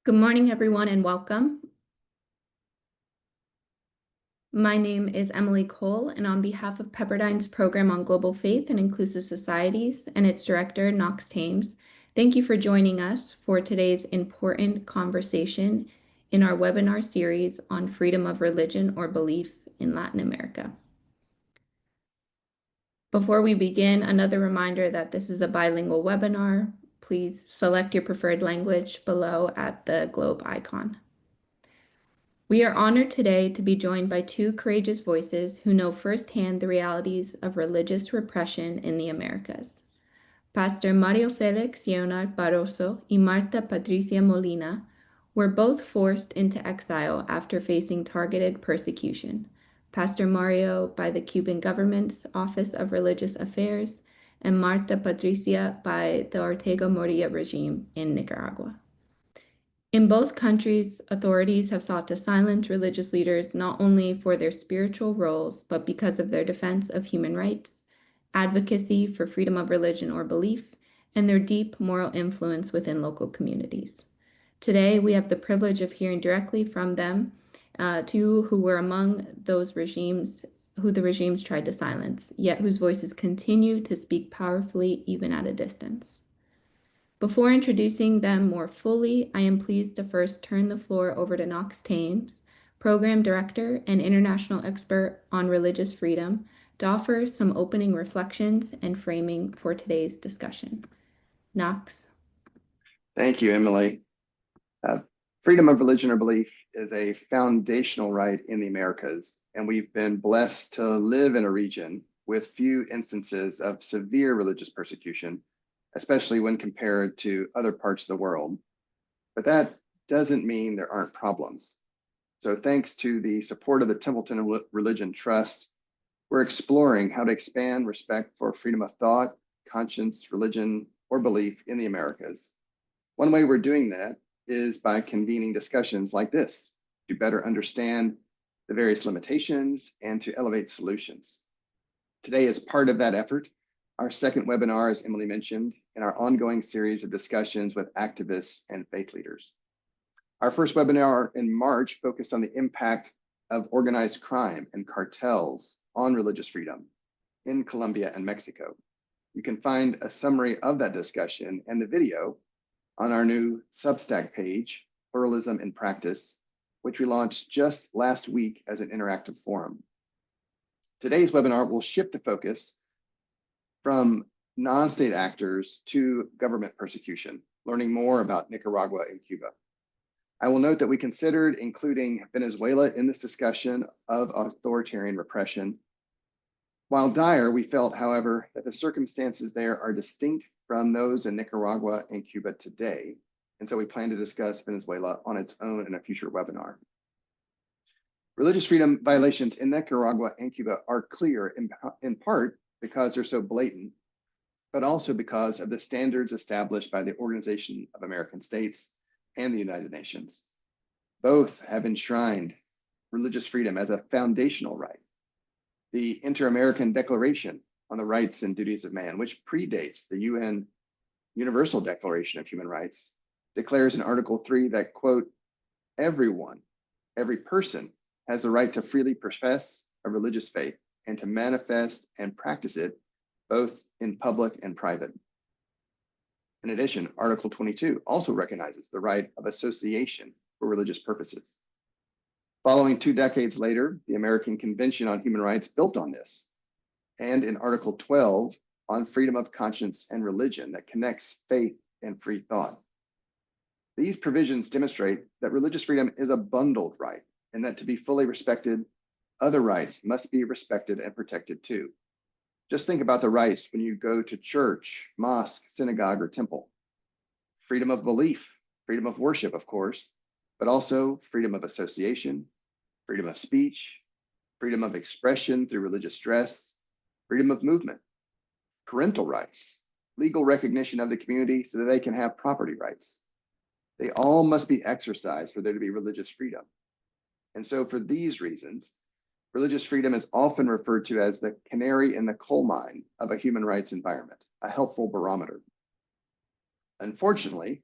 Good morning, everyone, and welcome. My name is Emily Cole, and on behalf of Pepperdine's program on global faith and inclusive societies and its director, Knox Thames, thank you for joining us for today's important conversation in our webinar series on freedom of religion or belief in Latin America. Before we begin, another reminder that this is a bilingual webinar. Please select your preferred language below at the globe icon. We are honored today to be joined by two courageous voices who know firsthand the realities of religious repression in the Americas. Pastor Mario Felix Leonard Barroso y Marta Patricia Molina were both forced into exile after facing targeted persecution. Pastor Mario by the Cuban government's Office of Religious Affairs, and Marta Patricia by the Ortega Murillo regime in Nicaragua. In both countries, authorities have sought to silence religious leaders not only for their spiritual roles, but because of their defense of human rights, advocacy for freedom of religion or belief, and their deep moral influence within local communities. Today, we have the privilege of hearing directly from them, two who were among those regimes who the regimes tried to silence, yet whose voices continue to speak powerfully even at a distance. Before introducing them more fully, I am pleased to first turn the floor over to Knox Thames, Program Director and International Expert on Religious Freedom, to offer some opening reflections and framing for today's discussion. Knox. Thank you, Emily. Freedom of religion or belief is a foundational right in the Americas, and we've been blessed to live in a region with few instances of severe religious persecution, especially when compared to other parts of the world. But that doesn't mean there aren't problems. So thanks to the support of the Templeton Religion Trust, we're exploring how to expand respect for freedom of thought, conscience, religion, or belief in the Americas. One way we're doing that is by convening discussions like this to better understand the various limitations and to elevate solutions. Today, as part of that effort, our second webinar, as Emily mentioned, in our ongoing series of discussions with activists and faith leaders. Our first webinar in March focused on the impact of organized crime and cartels on religious freedom in Colombia and Mexico. You can find a summary of that discussion and the video on our new Substack page, Pluralism in Practice, which we launched just last week as an interactive forum. Today's webinar will shift the focus from non-state actors to government persecution, learning more about Nicaragua and Cuba. I will note that we considered including Venezuela in this discussion of authoritarian repression. While dire, we felt, however, that the circumstances there are distinct from those in Nicaragua and Cuba today, and so we plan to discuss Venezuela on its own in a future webinar. Religious freedom violations in Nicaragua and Cuba are clear in part because they're so blatant, but also because of the standards established by the Organization of American States and the United Nations. Both have enshrined religious freedom as a foundational right. The Inter-American Declaration on the Rights and Duties of Man, which predates the UN Universal Declaration of Human Rights, declares in Article 3 that, quote, everyone, every person has the right to freely profess a religious faith and to manifest and practice it both in public and private. In addition, Article 22 also recognizes the right of association for religious purposes. Following 2 decades later, the American Convention on Human Rights built on this, and in Article 12 on freedom of conscience and religion that connects faith and free thought. These provisions demonstrate that religious freedom is a bundled right, and that to be fully respected, other rights must be respected and protected too. Just think about the rights when you go to church, mosque, synagogue, or temple. Freedom of belief, freedom of worship, of course, but also freedom of association, freedom of speech, freedom of expression through religious dress, freedom of movement, parental rights, legal recognition of the community so that they can have property rights. They all must be exercised for there to be religious freedom. And so for these reasons, religious freedom is often referred to as the canary in the coal mine of a human rights environment, a helpful barometer. Unfortunately,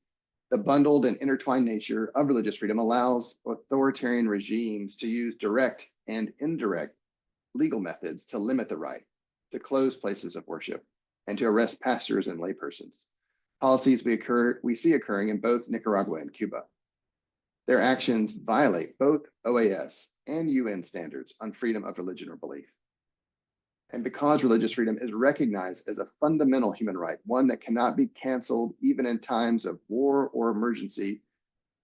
The bundled and intertwined nature of religious freedom allows authoritarian regimes to use direct and indirect legal methods to limit the right, to close places of worship, and to arrest pastors and laypersons. Policies we see occurring in both Nicaragua and Cuba. Their actions violate both OAS and UN standards on freedom of religion or belief. And because religious freedom is recognized as a fundamental human right, one that cannot be canceled even in times of war or emergency,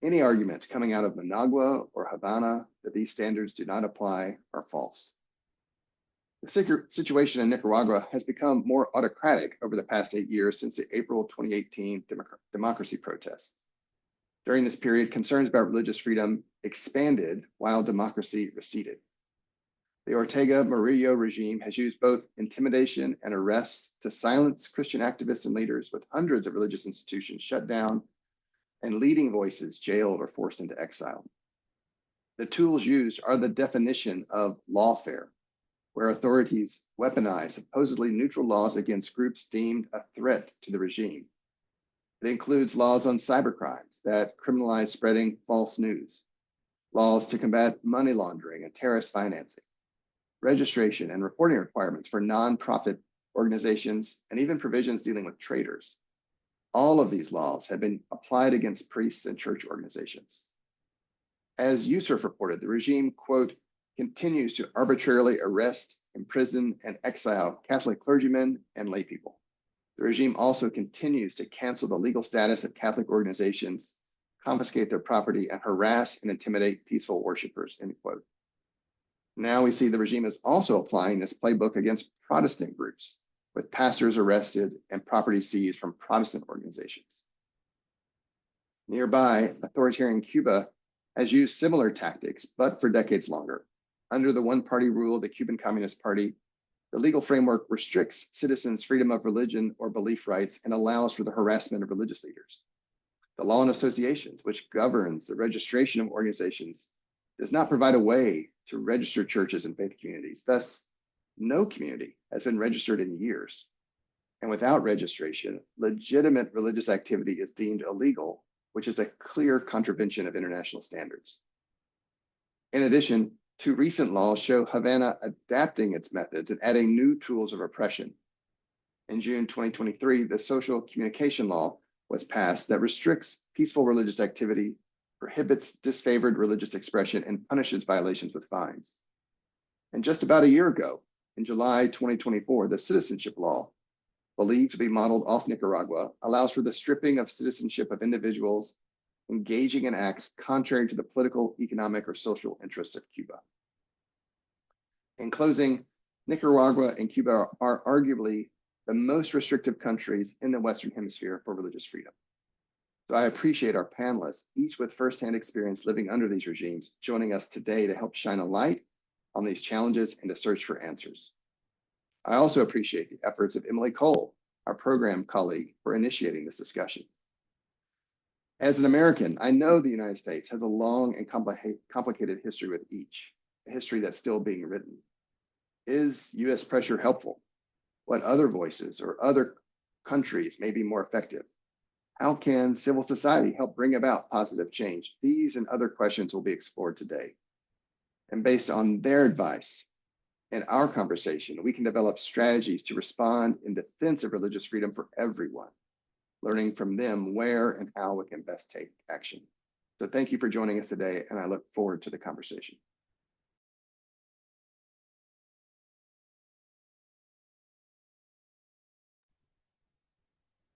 any arguments coming out of Managua or Havana that these standards do not apply are false. The situation in Nicaragua has become more autocratic over the past 8 years since the April 2018 democracy protests. During this period, concerns about religious freedom expanded while democracy receded. The Ortega Murillo regime has used both intimidation and arrests to silence Christian activists and leaders, with hundreds of religious institutions shut down and leading voices jailed or forced into exile. The tools used are the definition of lawfare, where authorities weaponize supposedly neutral laws against groups deemed a threat to the regime. It includes laws on cybercrimes that criminalize spreading false news, laws to combat money laundering and terrorist financing, registration and reporting requirements for nonprofit organizations, and even provisions dealing with traders. All of these laws have been applied against priests and church organizations. As Yusuf reported, the regime, quote, continues to arbitrarily arrest, imprison, and exile Catholic clergymen and laypeople. The regime also continues to cancel the legal status of Catholic organizations, confiscate their property, and harass and intimidate peaceful worshipers, end quote. Now we see the regime is also applying this playbook against Protestant groups, with pastors arrested and property seized from Protestant organizations. Nearby, authoritarian Cuba has used similar tactics, but for decades longer. Under the one-party rule of the Cuban Communist Party, the legal framework restricts citizens' freedom of religion or belief rights and allows for the harassment of religious leaders. The law on associations, which governs the registration of organizations, does not provide a way to register churches and faith communities. Thus, no community has been registered in years. And without registration, legitimate religious activity is deemed illegal, which is a clear contravention of international standards. In addition, 2 recent laws show Havana adapting its methods and adding new tools of repression. In June 2023, the Social Communication Law was passed that restricts peaceful religious activity, prohibits disfavored religious expression, and punishes violations with fines. And just about a year ago, in July 2024, the Citizenship Law, believed to be modeled off Nicaragua, allows for the stripping of citizenship of individuals engaging in acts contrary to the political, economic, or social interests of Cuba. In closing, Nicaragua and Cuba are arguably the most restrictive countries in the Western Hemisphere for religious freedom. So I appreciate our panelists, each with firsthand experience living under these regimes, joining us today to help shine a light on these challenges and to search for answers. I also appreciate the efforts of Emily Cole, our program colleague, for initiating this discussion. As an American, I know the United States has a long and complicated history with each, a history that's still being written. Is US pressure helpful? What other voices or other countries may be more effective? How can civil society help bring about positive change? These and other questions will be explored today. And based on their advice and our conversation, we can develop strategies to respond in defense of religious freedom for everyone, learning from them where and how we can best take action. So thank you for joining us today, and I look forward to the conversation.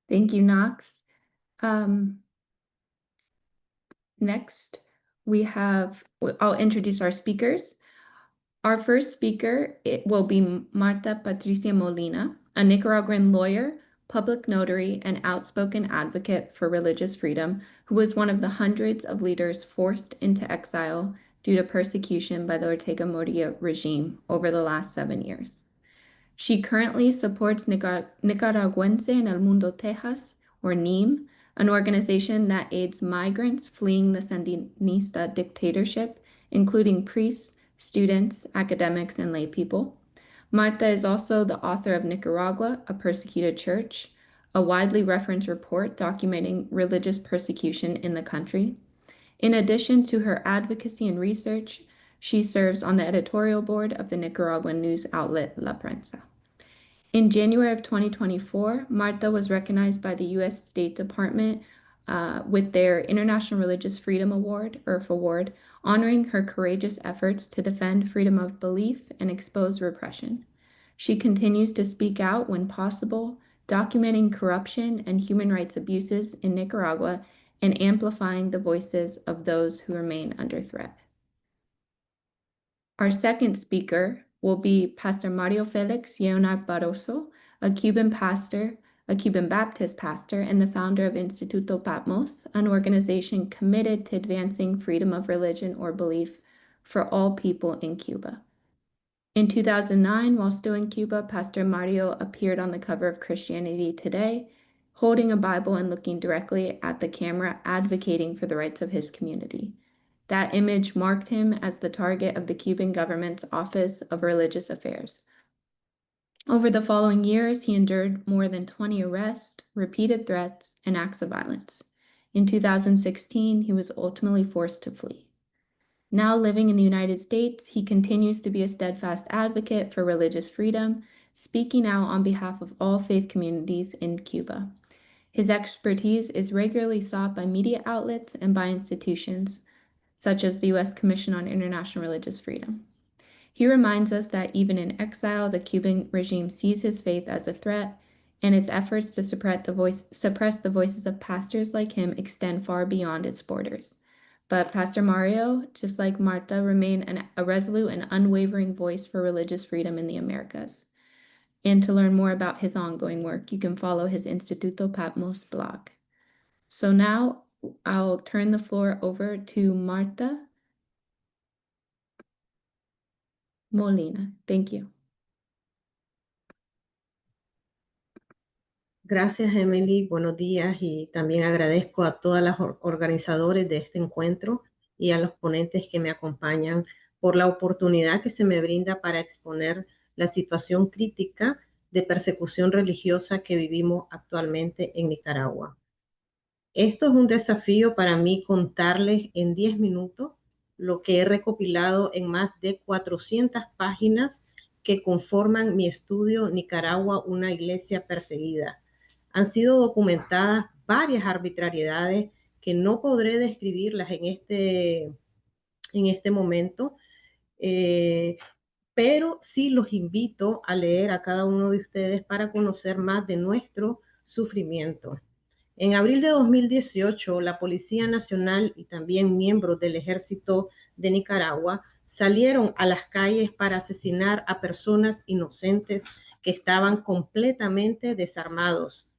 Thank you, Knox. Next, I'll introduce our speakers. Our first speaker will be Marta Patricia Molina, a Nicaraguan lawyer, public notary, and outspoken advocate for religious freedom, who was one of the hundreds of leaders forced into exile due to persecution by the Ortega Murillo regime over the last 7 years. She currently supports Nicaragüense en el Mundo Tejas, or NEAM, an organization that aids migrants fleeing the Sandinista dictatorship, including priests, students, academics, and laypeople. Marta is also the author of Nicaragua, A Persecuted Church, a widely referenced report documenting religious persecution in the country. In addition to her advocacy and research, she serves on the editorial board of the Nicaraguan news outlet La Prensa. In January of 2024, Marta was recognized by the U.S. State Department with their International Religious Freedom Award, IRF Award, honoring her courageous efforts to defend freedom of belief and expose repression. She continues to speak out when possible, documenting corruption and human rights abuses in Nicaragua and amplifying the voices of those who remain under threat. Our second speaker will be Pastor Mario Felix Leonard Barroso, a Cuban pastor, a Cuban Baptist pastor, and the founder of Instituto Patmos, an organization committed to advancing freedom of religion or belief for all people in Cuba. In 2009, while still in Cuba, Pastor Mario appeared on the cover of Christianity Today, holding a Bible and looking directly at the camera, advocating for the rights of his community. That image marked him as the target of the Cuban government's Office of Religious Affairs. Over the following years, he endured more than 20 arrests, repeated threats, and acts of violence. In 2016, he was ultimately forced to flee. Now living in the United States, he continues to be a steadfast advocate for religious freedom, speaking out on behalf of all faith communities in Cuba. His expertise is regularly sought by media outlets and by institutions, such as the U.S. Commission on International Religious Freedom. He reminds us that even in exile, the Cuban regime sees his faith as a threat, and its efforts to suppress the voices of pastors like him extend far beyond its borders. But Pastor Mario, just like Marta, remain a resolute and unwavering voice for religious freedom in the Americas. And to learn more about his ongoing work, you can follow his Instituto Patmos blog. So now I'll turn the floor over to Marta Molina. Thank you. Gracias, Emily. Buenos días y también agradezco a todas las organizadores de este encuentro y a los ponentes que me acompañan por la oportunidad que se me brinda para exponer la situación crítica de persecución religiosa que vivimos actualmente en Nicaragua. Esto es un desafío para mí contarles en 10 minutos lo que he recopilado en más de 400 páginas que conforman mi estudio Nicaragua, una iglesia perseguida. Han sido documentadas varias arbitrariedades que no podré describirlas en este momento, pero sí los invito a leer a cada uno de ustedes para conocer más de nuestro sufrimiento. En abril de 2018, la Policía Nacional y también miembros del Ejército de Nicaragua salieron a las calles para asesinar a personas inocentes que estaban completamente desarmados.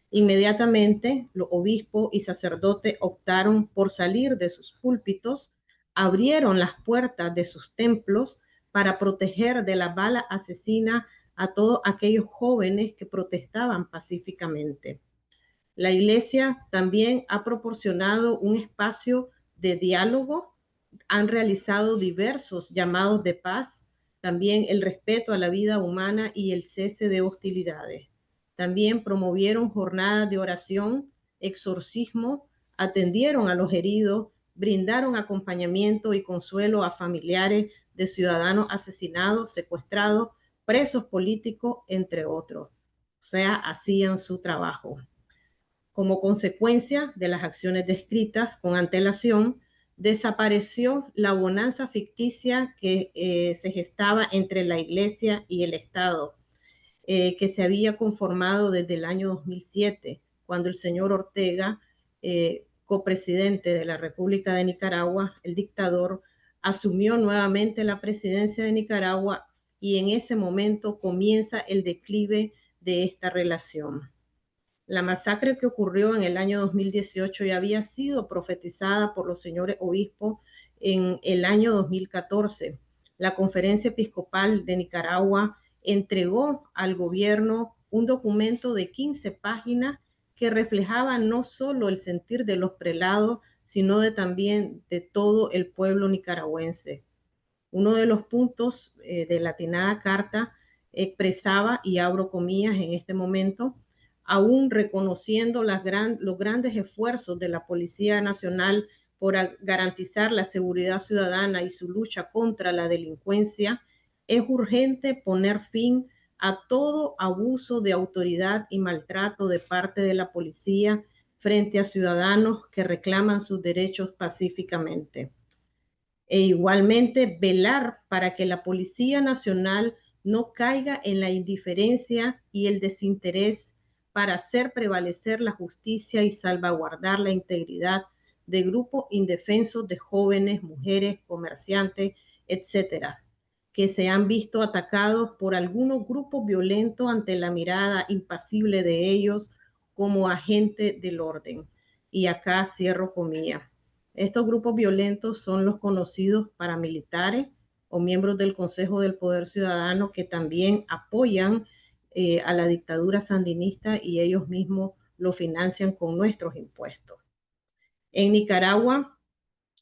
Inmediatamente, los obispos y sacerdotes optaron por salir de sus púlpitos, abrieron las puertas de sus templos para proteger de la bala asesina a todos aquellos jóvenes que protestaban pacíficamente. La Iglesia también ha proporcionado un espacio de diálogo, han realizado diversos llamados de paz, también el respeto a la vida humana y el cese de hostilidades. También promovieron jornadas de oración, exorcismo, atendieron a los heridos, brindaron acompañamiento y consuelo a familiares de ciudadanos asesinados, secuestrados, presos políticos, entre otros. O sea, hacían su trabajo. Como consecuencia de las acciones descritas con antelación, desapareció la bonanza ficticia que se gestaba entre la Iglesia y el Estado, que se había conformado desde el año 2007, cuando el señor Ortega, copresidente de la República de Nicaragua, el dictador, asumió nuevamente la presidencia de Nicaragua y en ese momento comienza el declive de esta relación. La masacre que ocurrió en el año 2018 ya había sido profetizada por los señores obispos en el año 2014. La Conferencia Episcopal de Nicaragua entregó al gobierno un documento de 15 páginas que reflejaba no solo el sentir de los prelados, sino también de todo el pueblo nicaragüense. Uno de los puntos de la atinada carta expresaba, y abro comillas en este momento, aún reconociendo los grandes esfuerzos de la Policía Nacional por garantizar la seguridad ciudadana y su lucha contra la delincuencia, es urgente poner fin a todo abuso de autoridad y maltrato de parte de la policía frente a ciudadanos que reclaman sus derechos pacíficamente. E igualmente velar para que la Policía Nacional no caiga en la indiferencia y el desinterés para hacer prevalecer la justicia y salvaguardar la integridad de grupos indefensos de jóvenes, mujeres, comerciantes, etcétera, que se han visto atacados por algunos grupos violentos ante la mirada impasible de ellos como agentes del orden. Y acá cierro comillas. Estos grupos violentos son los conocidos paramilitares o miembros del Consejo del Poder Ciudadano que también apoyan a la dictadura sandinista y ellos mismos lo financian con nuestros impuestos. En Nicaragua,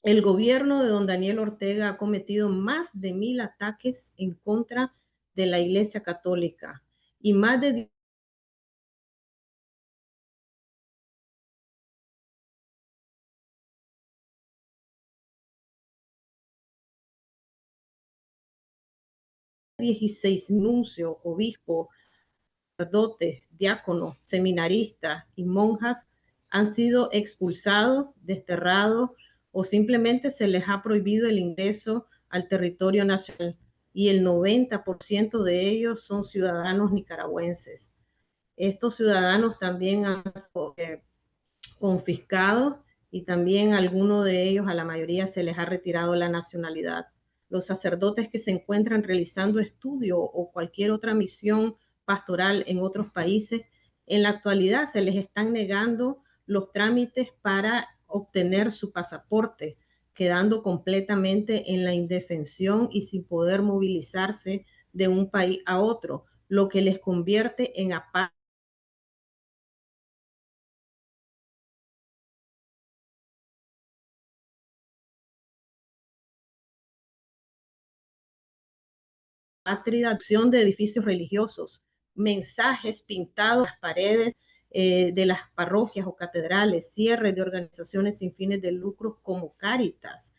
el gobierno de don Daniel Ortega ha cometido más de 1,000 ataques en contra de la Iglesia Católica y más de $16 nuncios, obispos, sacerdotes, diáconos, seminaristas y monjas han sido expulsados, desterrados o simplemente se les ha prohibido el ingreso al territorio nacional y el 90% de ellos son ciudadanos nicaragüenses. Estos ciudadanos también han sido confiscados y también algunos de ellos, a la mayoría, se les ha retirado la nacionalidad. Los sacerdotes que se encuentran realizando estudio o cualquier otra misión pastoral en otros países, en la actualidad se les están negando los trámites para obtener su pasaporte, quedando completamente en la indefensión y sin poder movilizarse de un país a otro, lo que les convierte en apátridas. Acción de edificios religiosos, mensajes pintados en las paredes de las parroquias o catedrales, cierre de organizaciones sin fines de lucro como Cáritas,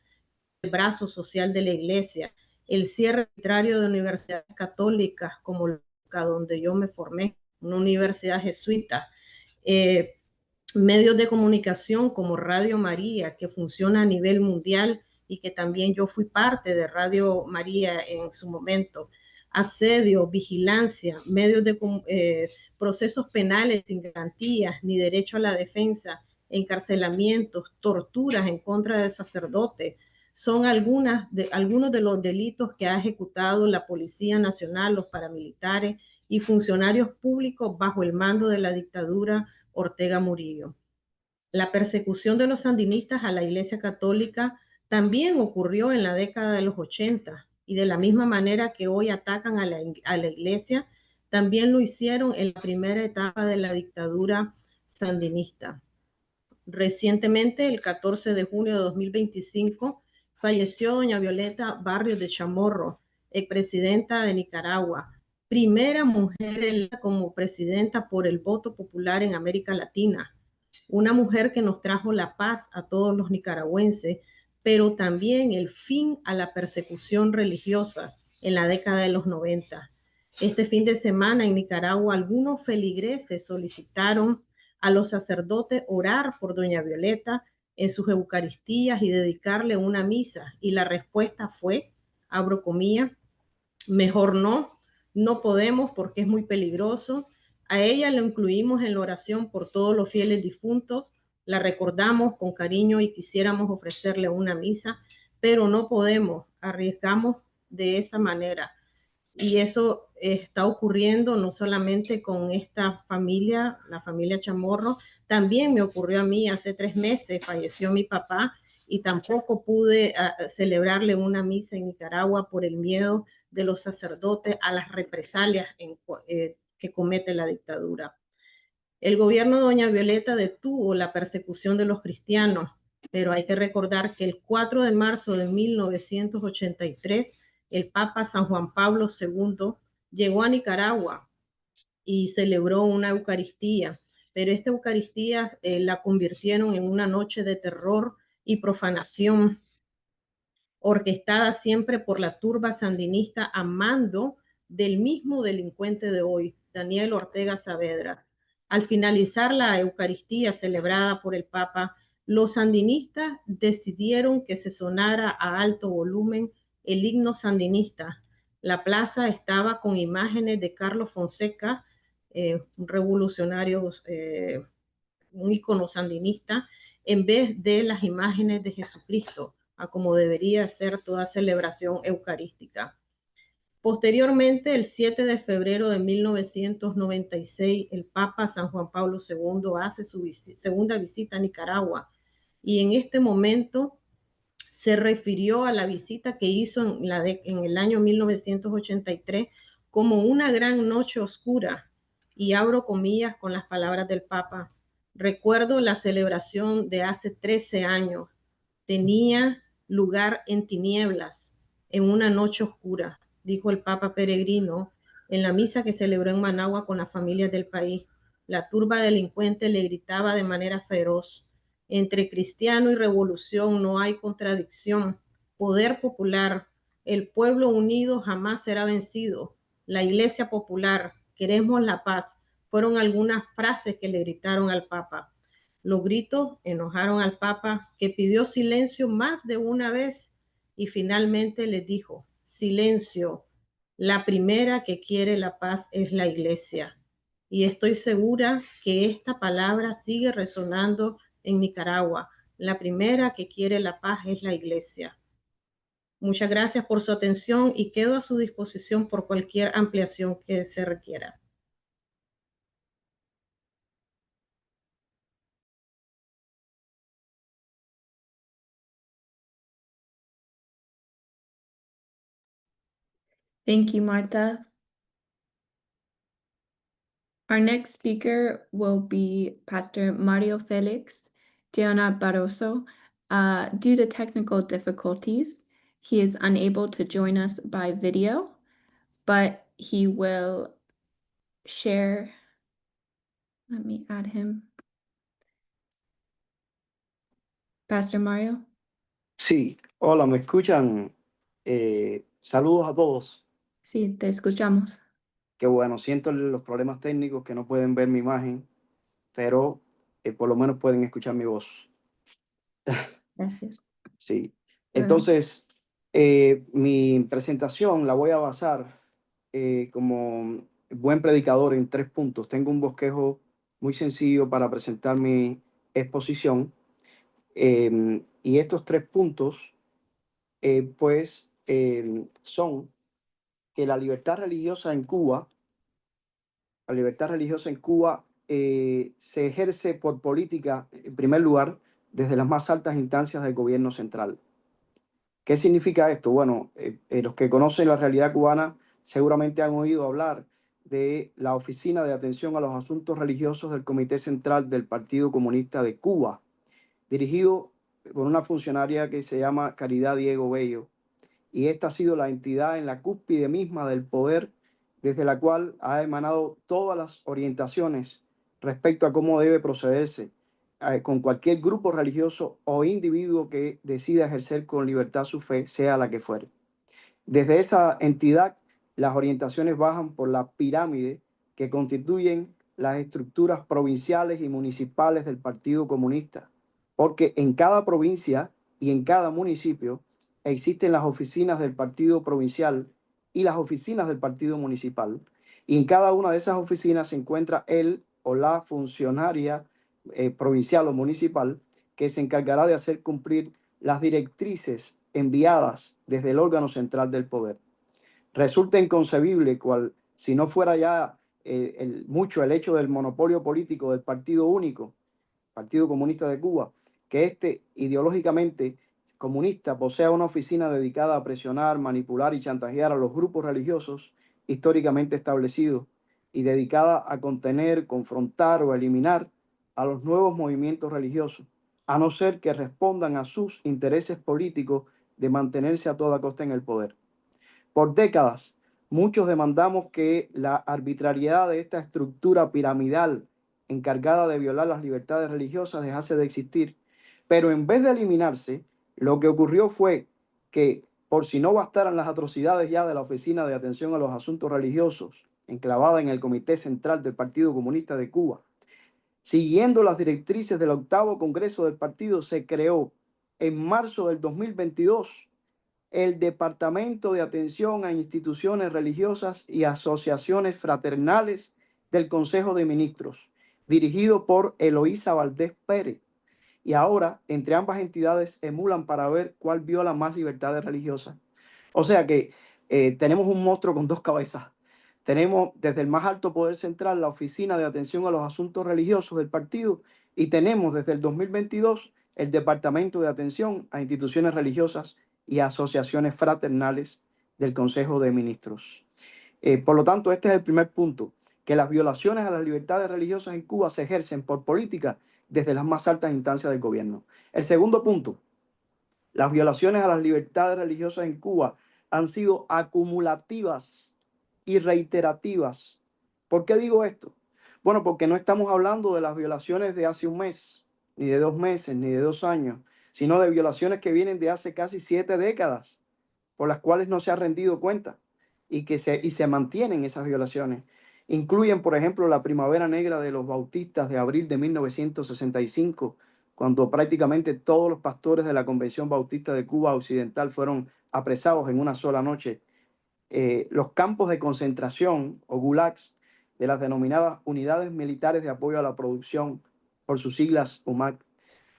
el brazo social de la iglesia, el cierre arbitrario de universidades católicas como la donde yo me formé, una universidad jesuita, medios de comunicación como Radio María, que funciona a nivel mundial y que también yo fui parte de Radio María en su momento, asedio, vigilancia, medios de procesos penales sin garantías ni derecho a la defensa, encarcelamientos, torturas en contra de sacerdotes, son algunos de los delitos que ha ejecutado la Policía Nacional, los paramilitares y funcionarios públicos bajo el mando de la dictadura Ortega Murillo. La persecución de los sandinistas a la Iglesia Católica también ocurrió en la década de los 80 y de la misma manera que hoy atacan a la Iglesia, también lo hicieron en la primera etapa de la dictadura sandinista. Recientemente, el 14 de junio de 2025, falleció doña Violeta Barrios de Chamorro, expresidenta de Nicaragua, primera mujer electa como presidenta por el voto popular en América Latina, una mujer que nos trajo la paz a todos los nicaragüenses, pero también el fin a la persecución religiosa en la década de los 90. Este fin de semana en Nicaragua, algunos feligreses solicitaron a los sacerdotes orar por doña Violeta en sus eucaristías y dedicarle una misa. Y la respuesta fue, abro comillas, mejor no podemos porque es muy peligroso. A ella la incluimos en la oración por todos los fieles difuntos, la recordamos con cariño y quisiéramos ofrecerle una misa, pero no podemos, arriesgamos de esa manera. Y eso está ocurriendo no solamente con esta familia, la familia Chamorro, también me ocurrió a mí hace 3 meses, falleció mi papá y tampoco pude celebrarle una misa en Nicaragua por el miedo de los sacerdotes a las represalias que comete la dictadura. El gobierno de doña Violeta detuvo la persecución de los cristianos, pero hay que recordar que el 4 de marzo de 1983, el Papa San Juan Pablo II llegó a Nicaragua y celebró una Eucaristía, pero esta Eucaristía la convirtieron en una noche de terror y profanación, orquestada siempre por la turba sandinista a mando del mismo delincuente de hoy, Daniel Ortega Saavedra. Al finalizar la Eucaristía celebrada por el Papa, los sandinistas decidieron que se sonara a alto volumen el himno sandinista. La plaza estaba con imágenes de Carlos Fonseca, un revolucionario, un ícono sandinista, en vez de las imágenes de Jesucristo, a como debería ser toda celebración eucarística. Posteriormente, el 7 de febrero de 1996, el Papa San Juan Pablo II hace su segunda visita a Nicaragua y en este momento se refirió a la visita que hizo en el año 1983 como una gran noche oscura, y abro comillas con las palabras del Papa. Recuerdo la celebración de hace 13 años. Tenía lugar en tinieblas, en una noche oscura, dijo el Papa peregrino en la misa que celebró en Managua con las familias del país. La turba delincuente le gritaba de manera feroz: entre cristiano y revolución no hay contradicción. Poder popular, el pueblo unido jamás será vencido. La Iglesia Popular, queremos la paz, fueron algunas frases que le gritaron al Papa. Los gritos enojaron al Papa, que pidió silencio más de una vez y finalmente les dijo: silencio, la primera que quiere la paz es la Iglesia. Y estoy segura que esta palabra sigue resonando en Nicaragua. La primera que quiere la paz es la Iglesia. Muchas gracias por su atención y quedo a su disposición por cualquier ampliación que se requiera. Thank you, Marta. Our next speaker will be Pastor Mario Felix Giona Barroso. Due to technical difficulties, he is unable to join us by video, but he will share. Let me add him. Pastor Mario. Sí, hola, ¿me escuchan? Saludos a todos. Sí, te escuchamos. Qué bueno, siento los problemas técnicos que no pueden ver mi imagen, pero por lo menos pueden escuchar mi voz. Gracias. Sí. Bueno. Entonces, mi presentación la voy a basar como buen predicador en 3 puntos. Tengo un bosquejo muy sencillo para presentar mi exposición. Y estos 3 puntos, son que la libertad religiosa en Cuba, se ejerce por política, en primer lugar, desde las más altas instancias del gobierno central. ¿Qué significa esto? Bueno, los que conocen la realidad cubana seguramente han oído hablar de la Oficina de Atención a los Asuntos Religiosos del Comité Central del Partido Comunista de Cuba, dirigido por una funcionaria que se llama Caridad Diego Bello. Y esta ha sido la entidad en la cúspide misma del poder, desde la cual ha emanado todas las orientaciones respecto a cómo debe procederse con cualquier grupo religioso o individuo que decida ejercer con libertad su fe, sea la que fuere. Desde esa entidad, las orientaciones bajan por la pirámide que constituyen las estructuras provinciales y municipales del Partido Comunista, porque en cada provincia y en cada municipio existen las oficinas del partido provincial y las oficinas del partido municipal, y en cada una de esas oficinas se encuentra el o la funcionaria provincial o municipal que se encargará de hacer cumplir las directrices enviadas desde el órgano central del poder. Resulta inconcebible cual, si no fuera ya mucho el hecho del monopolio político del Partido Único, Partido Comunista de Cuba, que ideológicamente comunista posea una oficina dedicada a presionar, manipular y chantajear a los grupos religiosos históricamente establecidos y dedicada a contener, confrontar o eliminar a los nuevos movimientos religiosos, a no ser que respondan a sus intereses políticos de mantenerse a toda costa en el poder. Por décadas, Muchos demandamos que la arbitrariedad de esta estructura piramidal encargada de violar las libertades religiosas dejase de existir, pero en vez de eliminarse, lo que ocurrió fue que, por si no bastaran las atrocidades ya de la Oficina de Atención a los Asuntos Religiosos, enclavada en el Comité Central del Partido Comunista de Cuba, siguiendo las directrices del 8º Congreso del partido, se creó en marzo del 2022 el Departamento de Atención a Instituciones Religiosas y Asociaciones Fraternales del Consejo de Ministros, dirigido por Eloísa Valdés Pérez. Y ahora, entre ambas entidades, emulan para ver cuál viola más libertades religiosas. O sea que tenemos un monstruo con dos cabezas. Tenemos desde el más alto poder central la Oficina de Atención a los Asuntos Religiosos del partido y tenemos desde el 2022 el Departamento de Atención a Instituciones Religiosas y Asociaciones Fraternales del Consejo de Ministros. Por lo tanto, este es el primer punto, que las violaciones a las libertades religiosas en Cuba se ejercen por política desde las más altas instancias del gobierno. El segundo punto, las violaciones a las libertades religiosas en Cuba han sido acumulativas y reiterativas. ¿Por qué digo esto? Bueno, porque no estamos hablando de las violaciones de hace un mes, ni de 2 meses, ni de 2 años, sino de violaciones que vienen de hace casi 7 décadas, por las cuales no se ha rendido cuenta y se mantienen esas violaciones. Incluyen, por ejemplo, la Primavera Negra de los Bautistas de abril de 1965, cuando prácticamente todos los pastores de la Convención Bautista de Cuba Occidental fueron apresados en una sola noche. Los campos de concentración o gulags de las denominadas Unidades Militares de Apoyo a la Producción, por sus siglas UMAC,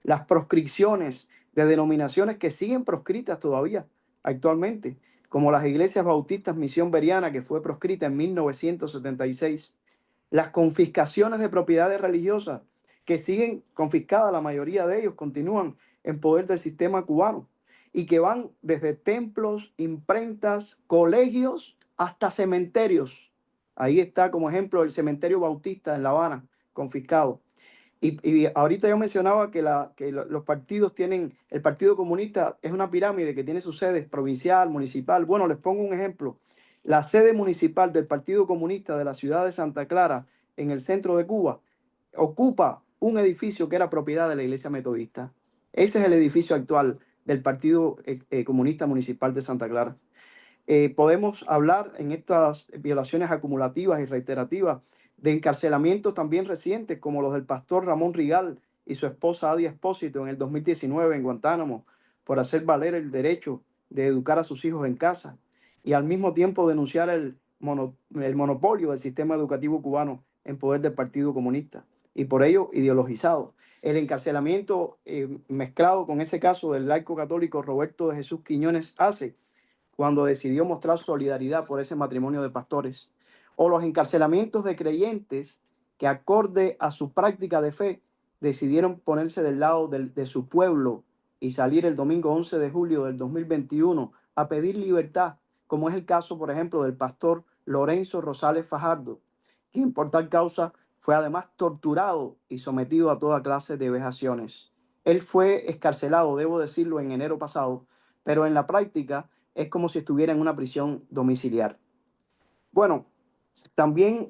las proscripciones de denominaciones que siguen proscritas todavía actualmente, como las iglesias bautistas Misión Veriana, que fue proscrita en 1976, las confiscaciones de propiedades religiosas, que siguen confiscadas, la mayoría de ellos continúan en poder del sistema cubano, y que van desde templos, imprentas, colegios, hasta cementerios. Ahí está como ejemplo el cementerio bautista en La Habana, confiscado. Y ahorita yo mencionaba que los partidos tienen, el Partido Comunista es una pirámide que tiene sus sedes provincial, municipal. Bueno, les pongo un ejemplo. La sede municipal del Partido Comunista de la ciudad de Santa Clara, en el centro de Cuba, ocupa un edificio que era propiedad de la Iglesia Metodista. Ese es el edificio actual del Partido Comunista Municipal de Santa Clara. Podemos hablar en estas violaciones acumulativas y reiterativas de encarcelamientos también recientes, como los del pastor Ramón Rigal y su esposa Adia Espósito en el 2019 en Guantánamo, por hacer valer el derecho de educar a sus hijos en casa y al mismo tiempo denunciar el monopolio del sistema educativo cubano en poder del Partido Comunista y por ello ideologizado. El encarcelamiento mezclado con ese caso del laico católico Roberto de Jesús Quiñones Ace, cuando decidió mostrar solidaridad por ese matrimonio de pastores, o los encarcelamientos de creyentes que, acorde a su práctica de fe, decidieron ponerse del lado de su pueblo y salir el domingo 11 de julio del 2021 a pedir libertad, como es el caso, por ejemplo, del pastor Lorenzo Rosales Fajardo, quien por tal causa fue además torturado y sometido a toda clase de vejaciones. Él fue excarcelado, debo decirlo, en enero pasado, pero en la práctica es como si estuviera en una prisión domiciliar. Bueno, también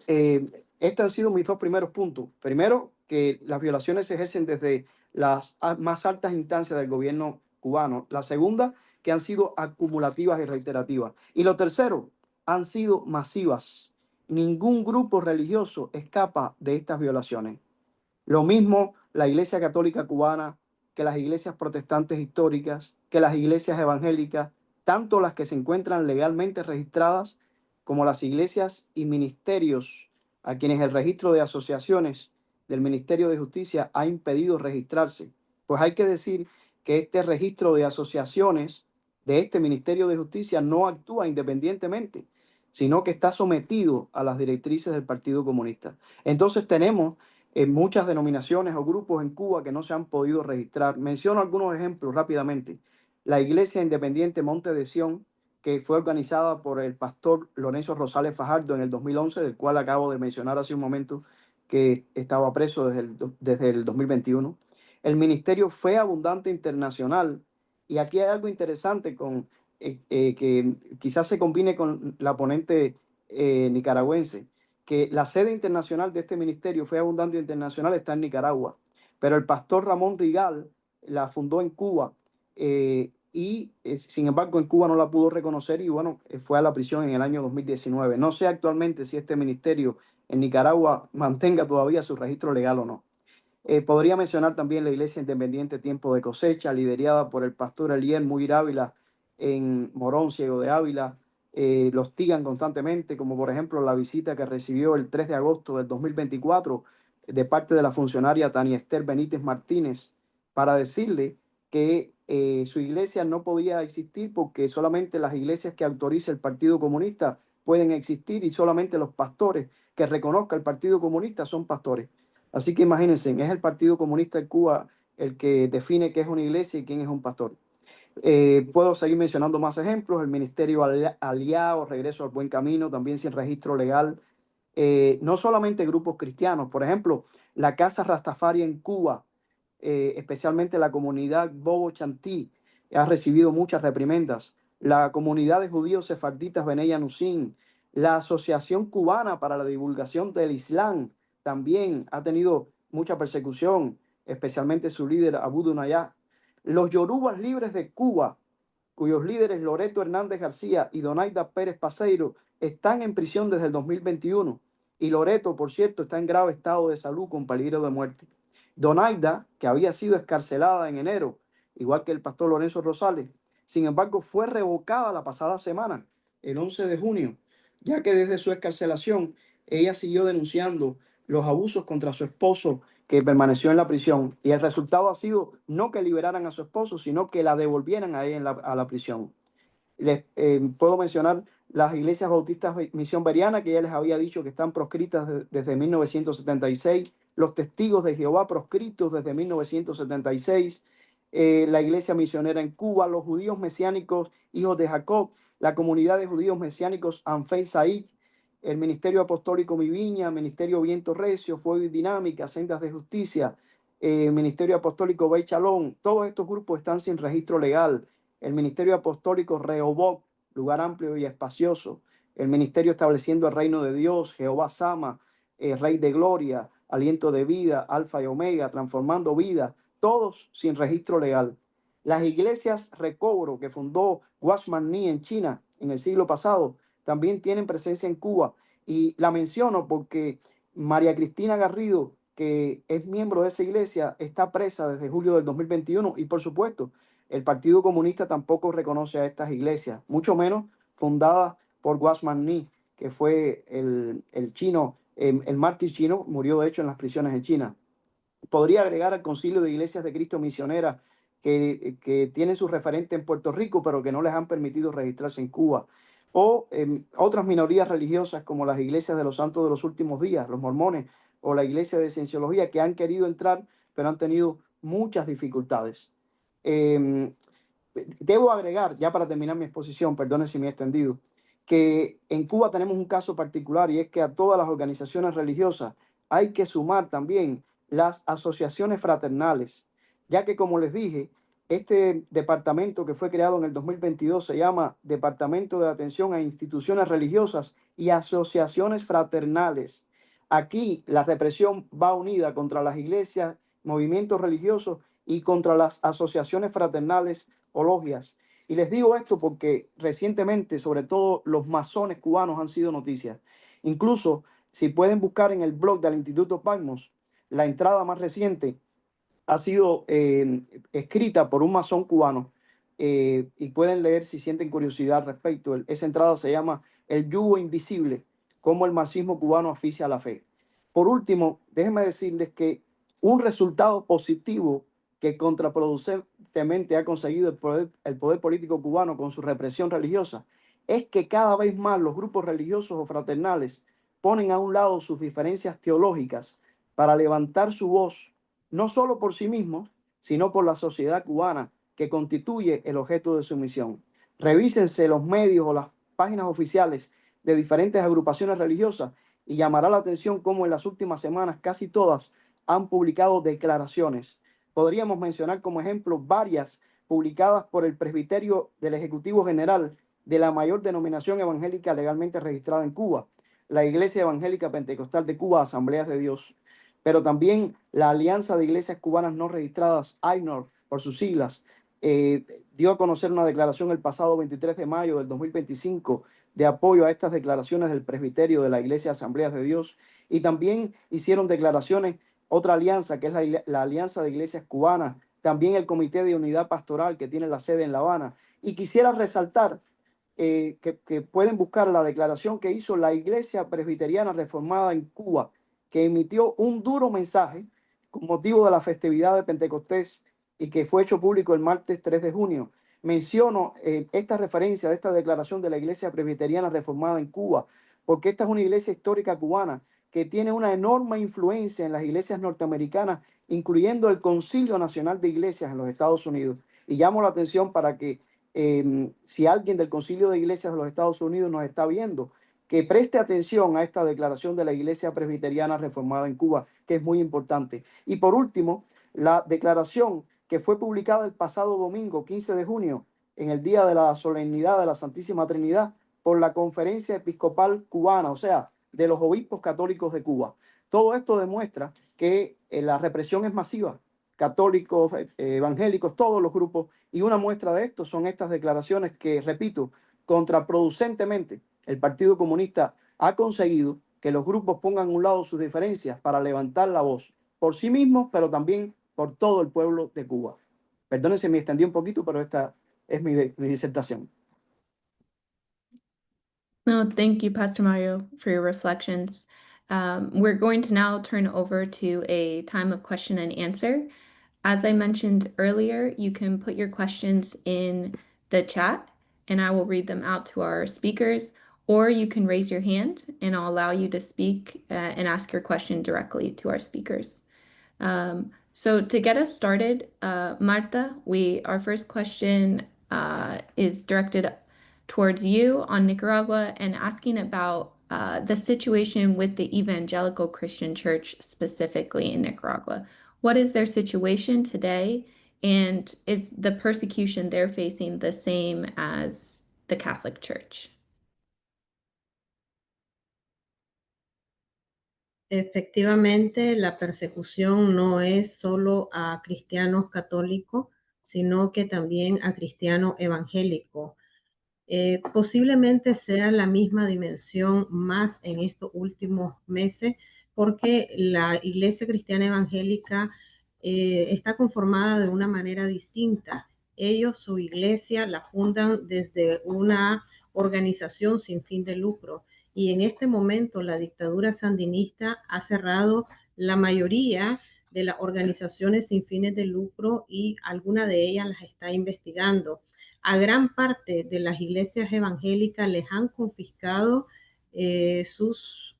estos han sido mis 2 primeros puntos. Primero, que las violaciones se ejercen desde las más altas instancias del gobierno cubano. La segunda, que han sido acumulativas y reiterativas. Y lo tercero, han sido masivas. Ningún grupo religioso escapa de estas violaciones. Lo mismo la Iglesia Católica Cubana, que las iglesias protestantes históricas, que las iglesias evangélicas, tanto las que se encuentran legalmente registradas como las iglesias y ministerios a quienes el registro de asociaciones del Ministerio de Justicia ha impedido registrarse. Pues hay que decir que este registro de asociaciones de este Ministerio de Justicia no actúa independientemente, sino que está sometido a las directrices del Partido Comunista. Entonces tenemos muchas denominaciones o grupos en Cuba que no se han podido registrar. Menciono algunos ejemplos rápidamente. La Iglesia Independiente Monte de Sión, que fue organizada por el pastor Lorenzo Rosales Fajardo en el 2011, del cual acabo de mencionar hace un momento que estaba preso desde el 2021. El Ministerio Fe Abundante Internacional, y aquí hay algo interesante con que quizás se combine con la ponente nicaragüense, que la sede internacional de este ministerio, Fe Abundante Internacional, está en Nicaragua, pero el pastor Ramón Rigal la fundó en Cuba sin embargo en Cuba no la pudo reconocer y bueno, fue a la prisión en el año 2019. No sé actualmente si este ministerio en Nicaragua mantenga todavía su registro legal o no. Podría mencionar también la Iglesia Independiente Tiempo de Cosecha, liderada por el pastor Eliel Muir Ávila en Morón, Ciego de Ávila. Lo hostigan constantemente, como por ejemplo la visita que recibió el 3 de agosto del 2024 de parte de la funcionaria Tania Esther Benítez Martínez para decirle que su iglesia no podía existir porque solamente las iglesias que autoriza el Partido Comunista pueden existir y solamente los pastores que reconozca el Partido Comunista son pastores. Así que imagínense, es el Partido Comunista de Cuba el que define qué es una iglesia y quién es un pastor. Puedo seguir mencionando más ejemplos. El Ministerio Aliado, Regreso al Buen Camino, también sin registro legal. No solamente grupos cristianos, por ejemplo, la Casa Rastafari en Cuba, especialmente la comunidad Bobo Chantí, ha recibido muchas reprimendas. La comunidad de judíos sefarditas Beney Nusin, la Asociación Cubana para la Divulgación del Islam, también ha tenido mucha persecución, especialmente su líder Abu Dunayá. Los Yorubas Libres de Cuba, cuyos líderes Loreto Hernández García y Donaida Pérez Paseiro están en prisión desde el 2021. Y Loreto, por cierto, está en grave estado de salud con peligro de muerte. Donaida, que había sido escarcelada en enero, igual que el pastor Lorenzo Rosales, sin embargo, fue revocada la pasada semana, el 11 de junio, ya que desde su escarcelación ella siguió denunciando los abusos contra su esposo que permaneció en la prisión y el resultado ha sido no que liberaran a su esposo, sino que la devolvieran a ella a la prisión. Puedo mencionar las iglesias bautistas Misión Veriana, que ya les había dicho que están proscritas desde 1976, los testigos de Jehová proscritos desde 1976, la iglesia misionera en Cuba, los judíos mesiánicos hijos de Jacob, la comunidad de judíos mesiánicos Anfei Said, el Ministerio Apostólico Mi Viña, Ministerio Viento Recio, Fuego y Dinámica, Sendas de Justicia, Ministerio Apostólico Bey Chalón. Todos estos grupos están sin registro legal. El Ministerio Apostólico Rehoboth, lugar amplio y espacioso. El Ministerio Estableciendo el Reino de Dios, Jehová Sama, Rey de Gloria, Aliento de Vida, Alfa y Omega, Transformando Vida, todos sin registro legal. Las iglesias Recobro que fundó Watchman Nee en China en el siglo pasado también tienen presencia en Cuba y la menciono porque María Cristina Garrido, que es miembro de esa iglesia, está presa desde julio del 2021 y por supuesto el Partido Comunista tampoco reconoce a estas iglesias, mucho menos fundadas por Watchman Nee, que fue el chino, el mártir chino, murió de hecho en las prisiones en China. Podría agregar al Concilio de Iglesias de Cristo Misioneras que tienen su referente en Puerto Rico, pero que no les han permitido registrarse en Cuba. O otras minorías religiosas como las iglesias de los santos de los últimos días, los mormones, o la iglesia de Cienciología, que han querido entrar, pero han tenido muchas dificultades. Debo agregar, ya para terminar mi exposición, perdone si me he extendido, que en Cuba tenemos un caso particular y es que a todas las organizaciones religiosas hay que sumar también las asociaciones fraternales, ya que como les dije, este departamento que fue creado en el 2022 se llama Departamento de Atención a Instituciones Religiosas y Asociaciones Fraternales. Aquí la represión va unida contra las iglesias, movimientos religiosos y contra las asociaciones fraternales o logias. Y les digo esto porque recientemente, sobre todo los masones cubanos han sido noticias. Incluso, si pueden buscar en el blog del Instituto Patmos, la entrada más reciente ha sido escrita por un masón cubano y pueden leer si sienten curiosidad al respecto. Esa entrada se llama El yugo invisible, cómo el marxismo cubano asfixia la fe. Por último, déjenme decirles que un resultado positivo que contraproducentemente ha conseguido el poder político cubano con su represión religiosa es que cada vez más los grupos religiosos o fraternales ponen a un lado sus diferencias teológicas para levantar su voz, no solo por sí mismos, sino por la sociedad cubana que constituye el objeto de su misión. Revísense los medios o las páginas oficiales de diferentes agrupaciones religiosas y llamará la atención cómo en las últimas semanas casi todas han publicado declaraciones. Podríamos mencionar como ejemplo varias publicadas por el Presbiterio del Ejecutivo General de la mayor denominación evangélica legalmente registrada en Cuba, la Iglesia Evangélica Pentecostal de Cuba, Asambleas de Dios, pero también la Alianza de Iglesias Cubanas No Registradas, AINOR, por sus siglas, dio a conocer una declaración el pasado 23 de mayo del 2025 de apoyo a estas declaraciones del presbiterio de la Iglesia Asambleas de Dios, y también hicieron declaraciones otra alianza, que es la Alianza de Iglesias Cubanas, también el Comité de Unidad Pastoral, que tiene la sede en La Habana. Y quisiera resaltar que pueden buscar la declaración que hizo la Iglesia Presbiteriana Reformada en Cuba, que emitió un duro mensaje con motivo de la festividad de Pentecostés y que fue hecho público el martes 3 de junio. Menciono esta referencia de esta declaración de la Iglesia Presbiteriana Reformada en Cuba, porque esta es una iglesia histórica cubana que tiene una enorme influencia en las iglesias norteamericanas, incluyendo el Concilio Nacional de Iglesias en los Estados Unidos. Y llamo la atención para que si alguien del Concilio de Iglesias de los Estados Unidos nos está viendo, que preste atención a esta declaración de la Iglesia Presbiteriana Reformada en Cuba, que es muy importante. Y por último, la declaración que fue publicada el pasado domingo, 15 de junio, en el día de la solemnidad de la Santísima Trinidad, por la Conferencia Episcopal Cubana, o sea, de los obispos católicos de Cuba. Todo esto demuestra que la represión es masiva, católicos, evangélicos, todos los grupos, y una muestra de esto son estas declaraciones que, repito, contraproducentemente el Partido Comunista ha conseguido que los grupos pongan a un lado sus diferencias para levantar la voz por sí mismos, pero también por todo el pueblo de Cuba. Perdónense si me extendí un poquito, pero esta es mi disertación. No, thank you, Pastor Mario, for your reflections. We're going to now turn over to a time of question and answer. As I mentioned earlier, you can put your questions in the chat and I will read them out to our speakers, or you can raise your hand and I'll allow you to speak and ask your question directly to our speakers. So to get us started, Marta, our first question is directed towards you on Nicaragua and asking about the situation with the Evangelical Christian Church specifically in Nicaragua. What is their situation today? And is the persecution they're facing the same as the Catholic Church? Efectivamente, la persecución no es solo a cristianos católicos, sino que también a cristianos evangélicos. Posiblemente sea la misma dimensión más en estos últimos meses, porque la Iglesia Cristiana Evangélica está conformada de una manera distinta. Ellos, su iglesia, la fundan desde una organización sin fin de lucro. Y en este momento la dictadura sandinista ha cerrado la mayoría de las organizaciones sin fines de lucro y alguna de ellas las está investigando. A gran parte de las iglesias evangélicas les han confiscado sus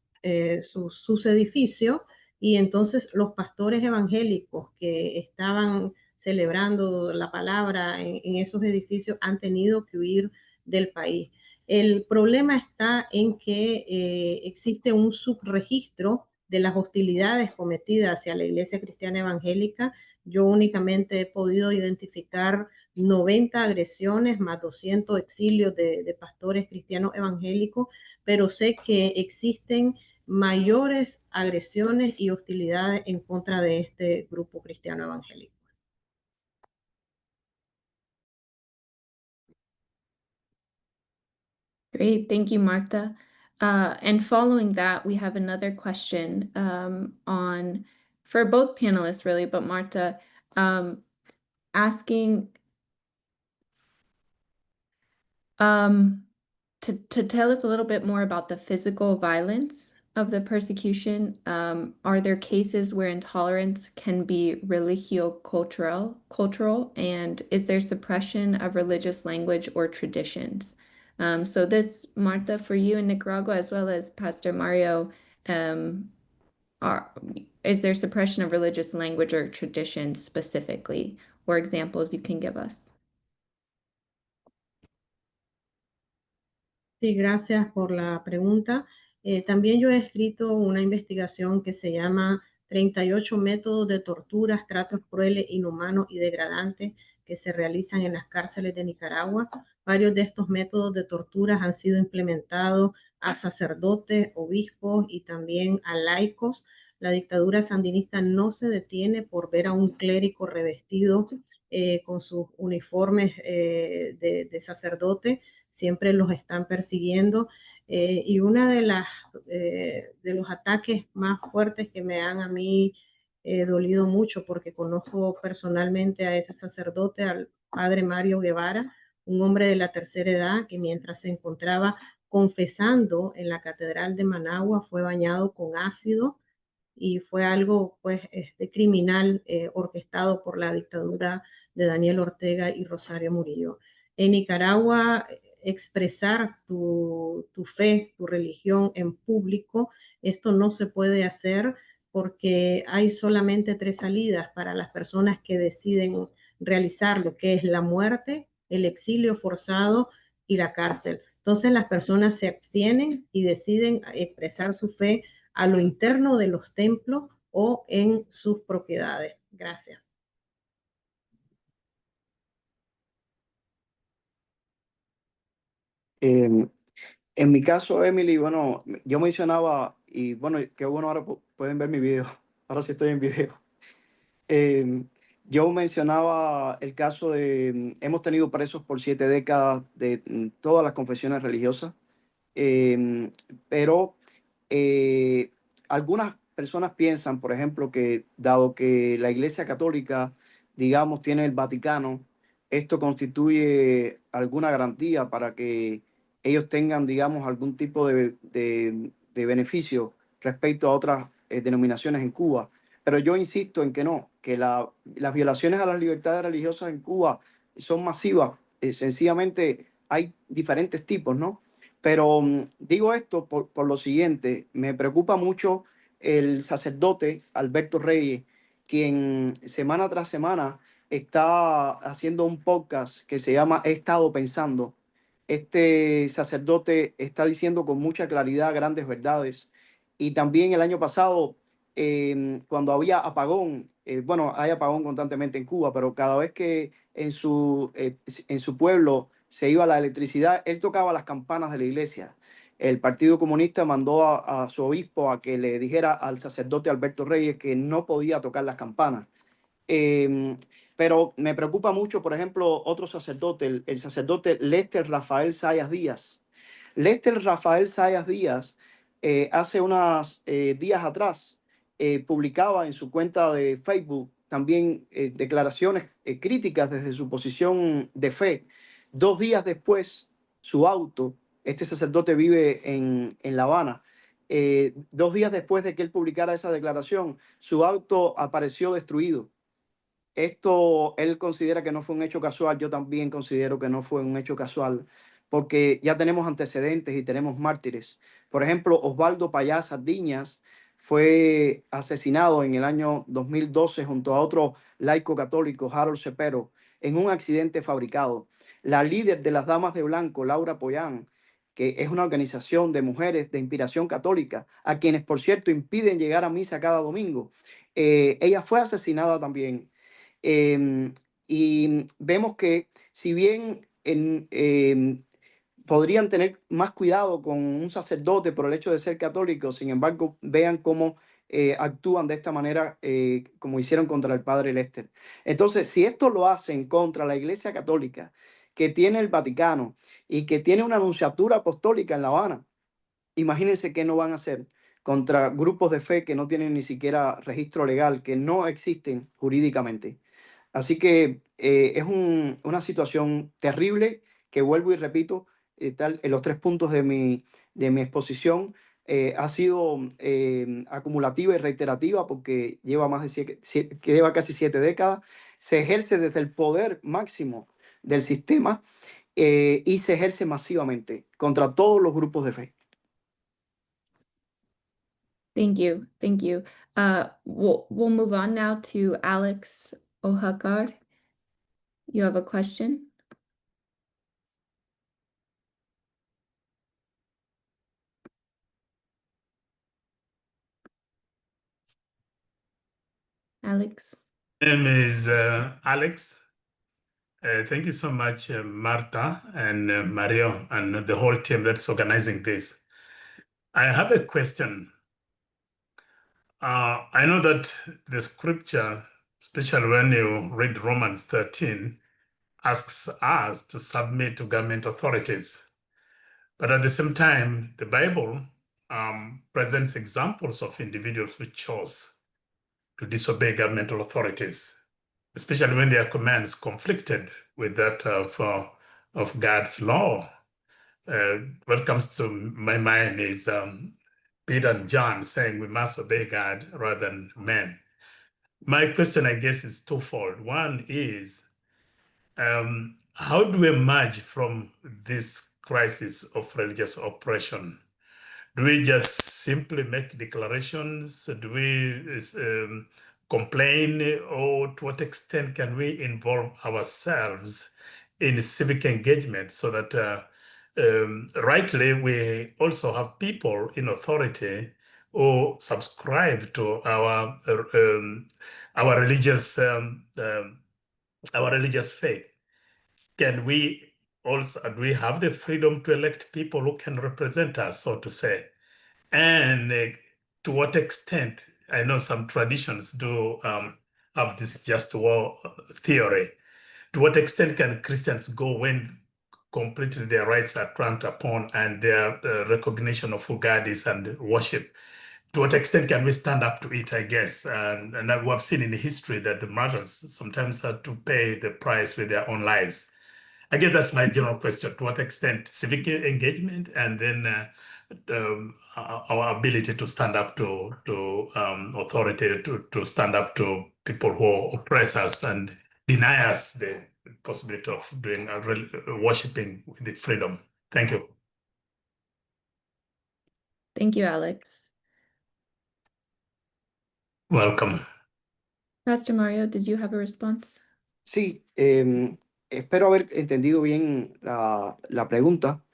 edificios, y entonces los pastores evangélicos que estaban celebrando la palabra en esos edificios han tenido que huir del país. El problema está en que existe un subregistro de las hostilidades cometidas hacia la Iglesia Cristiana Evangélica. Yo únicamente he podido identificar 90 agresiones más 200 exilios de pastores cristianos evangélicos, pero sé que existen mayores agresiones y hostilidades en contra de este grupo cristiano evangélico. Great, thank you, Marta. And following that, we have another question for both panelists, really, but Marta, asking to tell us a little bit more about the physical violence of the persecution. Are there cases where intolerance can be religio-cultural, and is there suppression of religious language or traditions? So this, Marta, for you in Nicaragua, as well as Pastor Mario, is there suppression of religious language or traditions specifically, or examples you can give us? Sí, gracias por la pregunta. También yo he escrito una investigación que se llama 38 métodos de torturas, tratos crueles, inhumanos y degradantes que se realizan en las cárceles de Nicaragua. Varios de estos métodos de torturas han sido implementados a sacerdotes, obispos y también a laicos. La dictadura sandinista no se detiene por ver a un clérigo revestido con sus uniformes de sacerdote, siempre los están persiguiendo. Y una de los ataques más fuertes que me han a mí dolido mucho, porque conozco personalmente a ese sacerdote, al padre Mario Guevara, un hombre de la tercera edad que mientras se encontraba confesando en la catedral de Managua fue bañado con ácido y fue algo pues criminal orquestado por la dictadura de Daniel Ortega y Rosario Murillo. En Nicaragua, expresar tu fe, tu religión en público, esto no se puede hacer porque hay solamente 3 salidas para las personas que deciden realizar lo que es la muerte, el exilio forzado y la cárcel. Entonces las personas se abstienen y deciden expresar su fe a lo interno de los templos o en sus propiedades. Gracias. En mi caso, Emily, bueno, yo mencionaba, y bueno, qué bueno, ahora pueden ver mi video, ahora sí estoy en video. Eh, yo mencionaba el caso de, hemos tenido presos por 7 décadas de todas las confesiones religiosas, eh, pero eh, algunas personas piensan, por ejemplo, que dado que la Iglesia Católica, digamos, tiene el Vaticano, esto constituye alguna garantía para que ellos tengan, digamos, algún tipo de beneficio respecto a otras denominaciones en Cuba. Pero yo insisto en que no, que las violaciones a las libertades religiosas en Cuba son masivas. Sencillamente hay diferentes tipos, ¿no? Pero digo esto por lo siguiente, me preocupa mucho el sacerdote Alberto Reyes, quien semana tras semana está haciendo un podcast que se llama He estado pensando. Este sacerdote está diciendo con mucha claridad grandes verdades. Y también el año pasado, cuando había apagón, bueno, hay apagón constantemente en Cuba, pero cada vez que en su pueblo se iba la electricidad, él tocaba las campanas de la iglesia. El Partido Comunista mandó a su obispo a que le dijera al sacerdote Alberto Reyes que no podía tocar las campanas. Eh, pero me preocupa mucho, por ejemplo, otro sacerdote, el sacerdote Lester Rafael Sayas Díaz. Lester Rafael Sayas Díaz, hace unos días atrás, publicaba en su cuenta de Facebook también declaraciones críticas desde su posición de fe. 2 días después, su auto, este sacerdote vive en La Habana, 2 días después de que él publicara esa declaración, su auto apareció destruido. Esto él considera que no fue un hecho casual, yo también considero que no fue un hecho casual, porque ya tenemos antecedentes y tenemos mártires. Por ejemplo, Osvaldo Payá Sardiñas fue asesinado en el año 2012 junto a otro laico católico, Harold Cepero, en un accidente fabricado. La líder de las Damas de Blanco, Laura Poyán, que es una organización de mujeres de inspiración católica, a quienes, por cierto, impiden llegar a misa cada domingo, ella fue asesinada también. Em, y vemos que si bien podrían tener más cuidado con un sacerdote por el hecho de ser católico, sin embargo, vean cómo actúan de esta manera, como hicieron contra el padre Lester. Entonces, si esto lo hacen contra la Iglesia Católica, que tiene el Vaticano y que tiene una anunciatura apostólica en La Habana, imagínense qué no van a hacer contra grupos de fe que no tienen ni siquiera registro legal, que no existen jurídicamente. Así que una situación terrible que vuelvo y repito, en los 3 puntos de mi exposición, ha sido acumulativa y reiterativa porque lleva que lleva casi 7 décadas, se ejerce desde el poder máximo del sistema y se ejerce masivamente contra todos los grupos de fe. Thank you. Thank you. We'll move on now to Alex Ohakar. You have a question? Alex. Name is Alex. Thank you so much, Marta and Mario and the whole team that's organizing this. I have a question. I know that the scripture, especially when you read Romans 13, asks us to submit to government authorities. But at the same time, the Bible presents examples of individuals who chose to disobey governmental authorities, especially when their commands conflicted with that of God's law. What comes to my mind is Peter and John saying we must obey God rather than men. My question, I guess, is twofold. One is, how do we emerge from this crisis of religious oppression? Do we just simply make declarations? Do we complain? Or to what extent can we involve ourselves in civic engagement so that rightly we also have people in authority who subscribe to our religious faith? Can we also, do we have the freedom to elect people who can represent us, so to say? And to what extent, I know some traditions do have this just war theory. To what extent can Christians go when completely their rights are tramped upon and their recognition of who God is and worship? To what extent can we stand up to it, I guess? And we have seen in history that the martyrs sometimes had to pay the price with their own lives. I guess that's my general question. To what extent civic engagement and then our ability to stand up to authority, to stand up to people who oppress us and deny us the possibility of doing worshiping with freedom. Thank you. Thank you, Alex. Welcome. Pastor Mario, did you have a response? Sí, espero haber entendido bien la pregunta.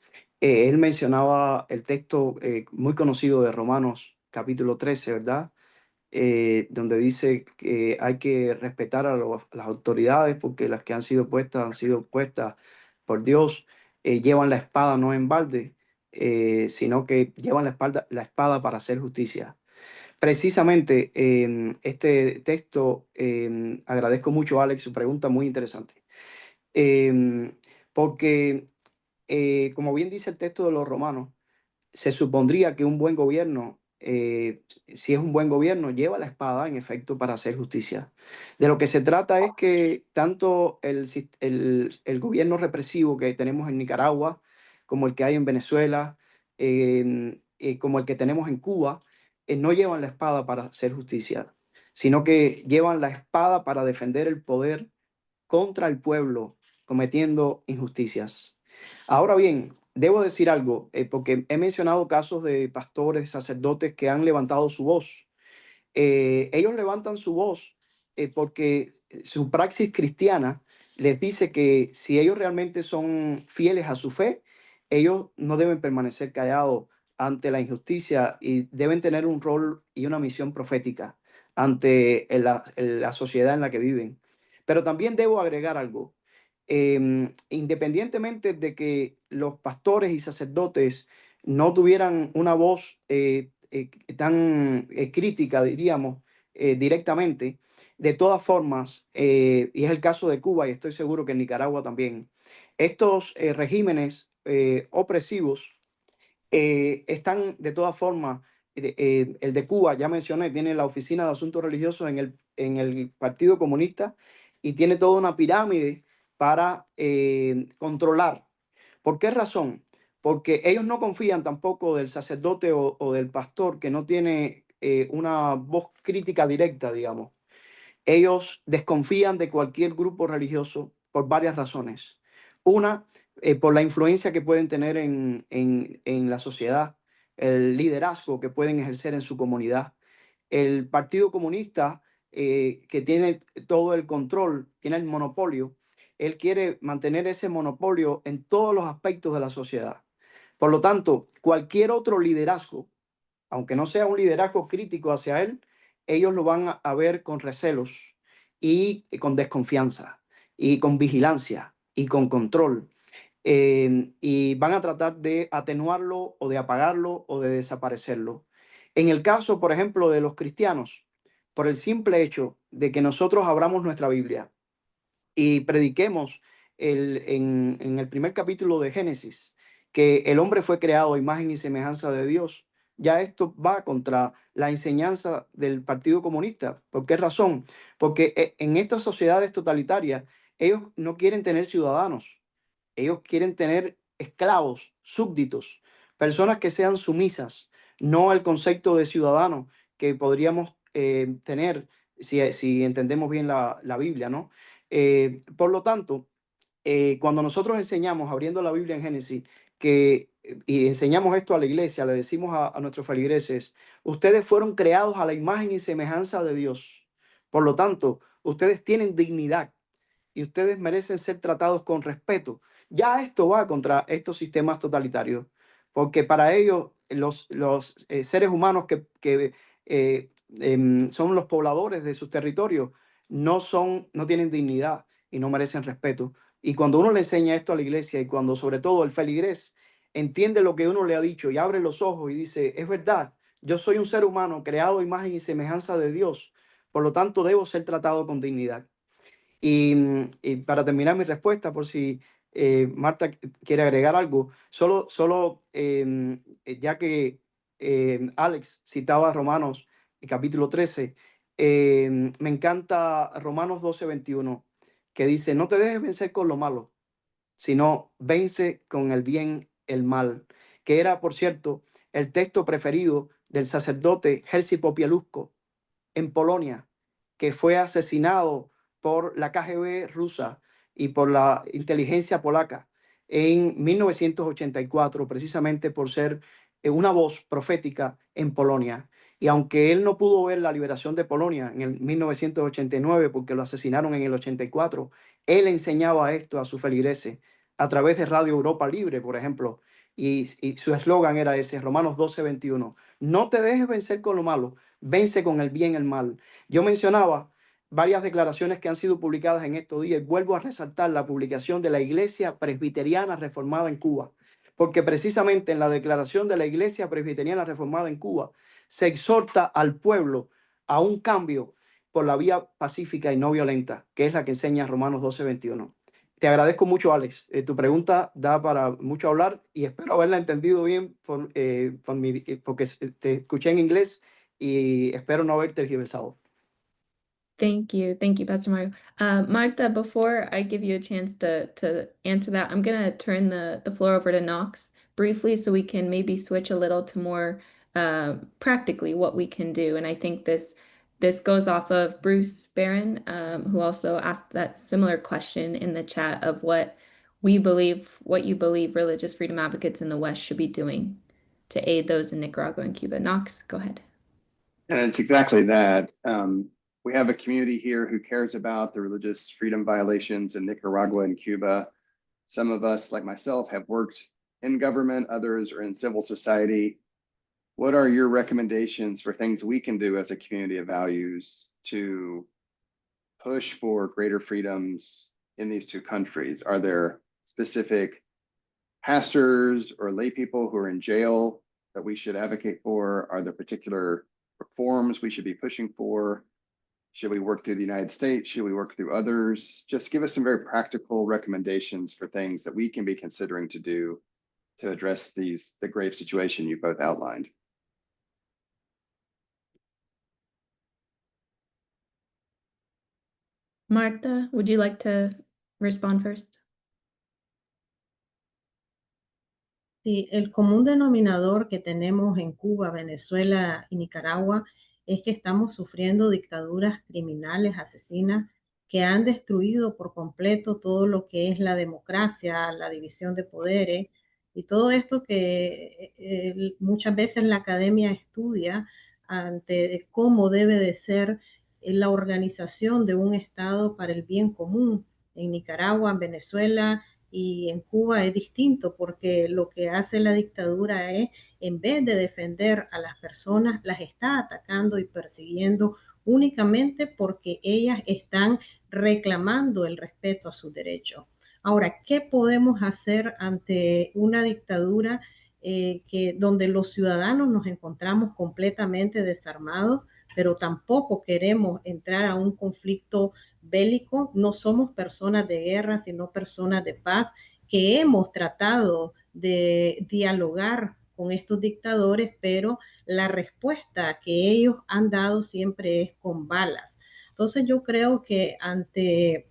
Él mencionaba el texto muy conocido de Romanos, capítulo 13, ¿verdad? Donde dice que hay que respetar a las autoridades porque las que han sido puestas por Dios, llevan la espada no en balde, sino que llevan la espada para hacer justicia. Precisamente este texto, agradezco mucho, Alex, su pregunta muy interesante, porque como bien dice el texto de los Romanos, se supondría que un buen gobierno, si es un buen gobierno, lleva la espada en efecto para hacer justicia. De lo que se trata es que tanto el gobierno represivo que tenemos en Nicaragua, como el que hay en Venezuela, como el que tenemos en Cuba, no llevan la espada para hacer justicia, sino que llevan la espada para defender el poder contra el pueblo, cometiendo injusticias. Ahora bien, debo decir algo, porque he mencionado casos de pastores, sacerdotes que han levantado su voz. Ellos levantan su voz porque su praxis cristiana les dice que si ellos realmente son fieles a su fe, ellos no deben permanecer callados ante la injusticia y deben tener un rol y una misión profética ante la sociedad en la que viven. Pero también debo agregar algo. Independientemente de que los pastores y sacerdotes no tuvieran una voz tan crítica, diríamos, directamente, de todas formas, y es el caso de Cuba y estoy seguro que en Nicaragua también, estos regímenes opresivos están de todas formas, el de Cuba, ya mencioné, tiene la Oficina de Asuntos Religiosos en el Partido Comunista y tiene toda una pirámide para controlar. ¿Por qué razón? Porque ellos no confían tampoco del sacerdote o del pastor que no tiene una voz crítica directa, digamos. Ellos desconfían de cualquier grupo religioso por varias razones. Una, por la influencia que pueden tener en la sociedad, el liderazgo que pueden ejercer en su comunidad. El Partido Comunista, que tiene todo el control, tiene el monopolio, él quiere mantener ese monopolio en todos los aspectos de la sociedad. Por lo tanto, cualquier otro liderazgo, aunque no sea un liderazgo crítico hacia él, ellos lo van a ver con recelos y con desconfianza y con vigilancia y con control. Y van a tratar de atenuarlo o de apagarlo o de desaparecerlo. En el caso, por ejemplo, de los cristianos, por el simple hecho de que nosotros abramos nuestra Biblia y prediquemos en el primer capítulo de Génesis que el hombre fue creado a imagen y semejanza de Dios, ya esto va contra la enseñanza del Partido Comunista. ¿Por qué razón? Porque en estas sociedades totalitarias ellos no quieren tener ciudadanos. Ellos quieren tener esclavos, súbditos, personas que sean sumisas, no el concepto de ciudadano que podríamos tener si entendemos bien la Biblia, ¿no? Por lo tanto, cuando nosotros enseñamos, abriendo la Biblia en Génesis, y enseñamos esto a la iglesia, le decimos a nuestros feligreses, ustedes fueron creados a la imagen y semejanza de Dios. Por lo tanto, ustedes tienen dignidad y ustedes merecen ser tratados con respeto. Ya esto va contra estos sistemas totalitarios, porque para ellos los seres humanos que son los pobladores de sus territorios no tienen dignidad y no merecen respeto. Y cuando uno le enseña esto a la iglesia y cuando sobre todo el feligrés entiende lo que uno le ha dicho y abre los ojos y dice, es verdad, yo soy un ser humano creado a imagen y semejanza de Dios, por lo tanto debo ser tratado con dignidad. Y para terminar mi respuesta, por si Marta quiere agregar algo, ya que Alex citaba Romanos capítulo 13, me encanta Romanos 12:21, que dice, no te dejes vencer con lo malo, sino vence con el bien el mal, que era, por cierto, el texto preferido del sacerdote Jerzy Popieluszko en Polonia, que fue asesinado por la KGB rusa y por la inteligencia polaca en 1984, precisamente por ser una voz profética en Polonia. Y aunque él no pudo ver la liberación de Polonia en el 1989, porque lo asesinaron en el 84, él enseñaba esto a sus feligreses a través de Radio Europa Libre, por ejemplo, y su eslogan era ese, Romanos 12:21, no te dejes vencer con lo malo, vence con el bien el mal. Yo mencionaba varias declaraciones que han sido publicadas en estos días y vuelvo a resaltar la publicación de la Iglesia Presbiteriana Reformada en Cuba, porque precisamente en la declaración de la Iglesia Presbiteriana Reformada en Cuba se exhorta al pueblo a un cambio por la vía pacífica y no violenta, que es la que enseña Romanos 12:21. Te agradezco mucho, Alex. Tu pregunta da para mucho hablar y espero haberla entendido bien porque te escuché en inglés y espero no haber tergiversado. Thank you. Thank you, Pastor Mario. Marta, before I give you a chance to answer that, I'm going to turn the floor over to Knox briefly so we can maybe switch a little to more practically what we can do. And I think this goes off of Bruce Barron, who also asked that similar question in the chat of what you believe religious freedom advocates in the West should be doing to aid those in Nicaragua and Cuba. Knox, go ahead. And it's exactly that. We have a community here who cares about the religious freedom violations in Nicaragua and Cuba. Some of us, like myself, have worked in government, others are in civil society. What are your recommendations for things we can do as a community of values to push for greater freedoms in these two countries? Are there specific pastors or lay people who are in jail that we should advocate for? Are there particular reforms we should be pushing for? Should we work through the United States? Should we work through others? Just give us some very practical recommendations for things that we can be considering to do to address the grave situation you both outlined. Marta, would you like to respond first? Sí, el común denominador que tenemos en Cuba, Venezuela y Nicaragua es que estamos sufriendo dictaduras criminales, asesinas, que han destruido por completo todo lo que es la democracia, la división de poderes y todo esto que muchas veces la academia estudia ante cómo debe de ser la organización de un Estado para el bien común en Nicaragua, en Venezuela, Y en Cuba es distinto porque lo que hace la dictadura es, en vez de defender a las personas, las está atacando y persiguiendo únicamente porque ellas están reclamando el respeto a sus derechos. Ahora, ¿qué podemos hacer ante una dictadura donde los ciudadanos nos encontramos completamente desarmados, pero tampoco queremos entrar a un conflicto bélico? No somos personas de guerra, sino personas de paz que hemos tratado de dialogar con estos dictadores, pero la respuesta que ellos han dado siempre es con balas. Entonces yo creo que ante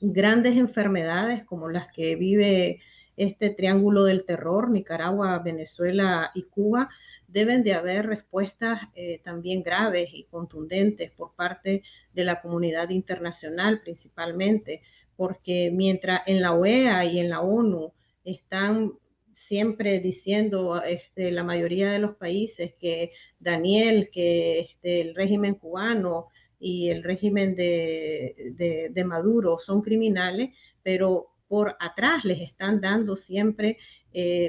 grandes enfermedades como las que vive este triángulo del terror, Nicaragua, Venezuela y Cuba, deben de haber respuestas también graves y contundentes por parte de la comunidad internacional principalmente, porque mientras en la OEA y en la ONU están siempre diciendo la mayoría de los países que Daniel, que el régimen cubano y el régimen de Maduro son criminales, pero por atrás les están dando siempre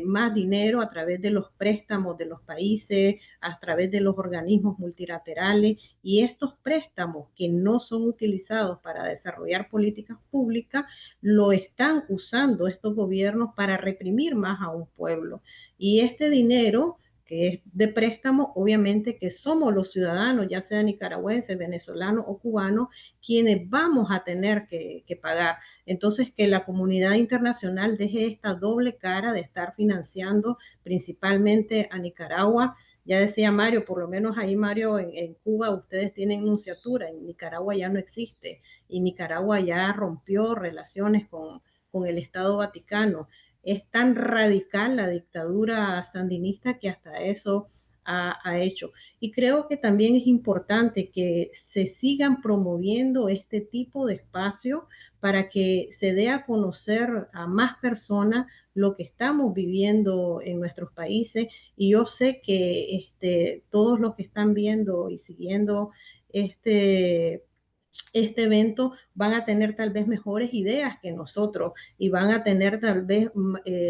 más dinero a través de los préstamos de los países, a través de los organismos multilaterales, y estos préstamos que no son utilizados para desarrollar políticas públicas, lo están usando estos gobiernos para reprimir más a un pueblo. Y este dinero que es de préstamo, obviamente que somos los ciudadanos, ya sea nicaragüenses, venezolanos o cubanos, quienes vamos a tener que pagar. Entonces, que la comunidad internacional deje esta doble cara de estar financiando principalmente a Nicaragua. Ya decía Mario, por lo menos ahí Mario, en Cuba ustedes tienen nunciatura, en Nicaragua ya no existe, y Nicaragua ya rompió relaciones con el Estado Vaticano. Es tan radical la dictadura sandinista que hasta eso ha hecho. Y creo que también es importante que se sigan promoviendo este tipo de espacios para que se dé a conocer a más personas lo que estamos viviendo en nuestros países. Y yo sé que todos los que están viendo y siguiendo este evento van a tener tal vez mejores ideas que nosotros y van a tener tal vez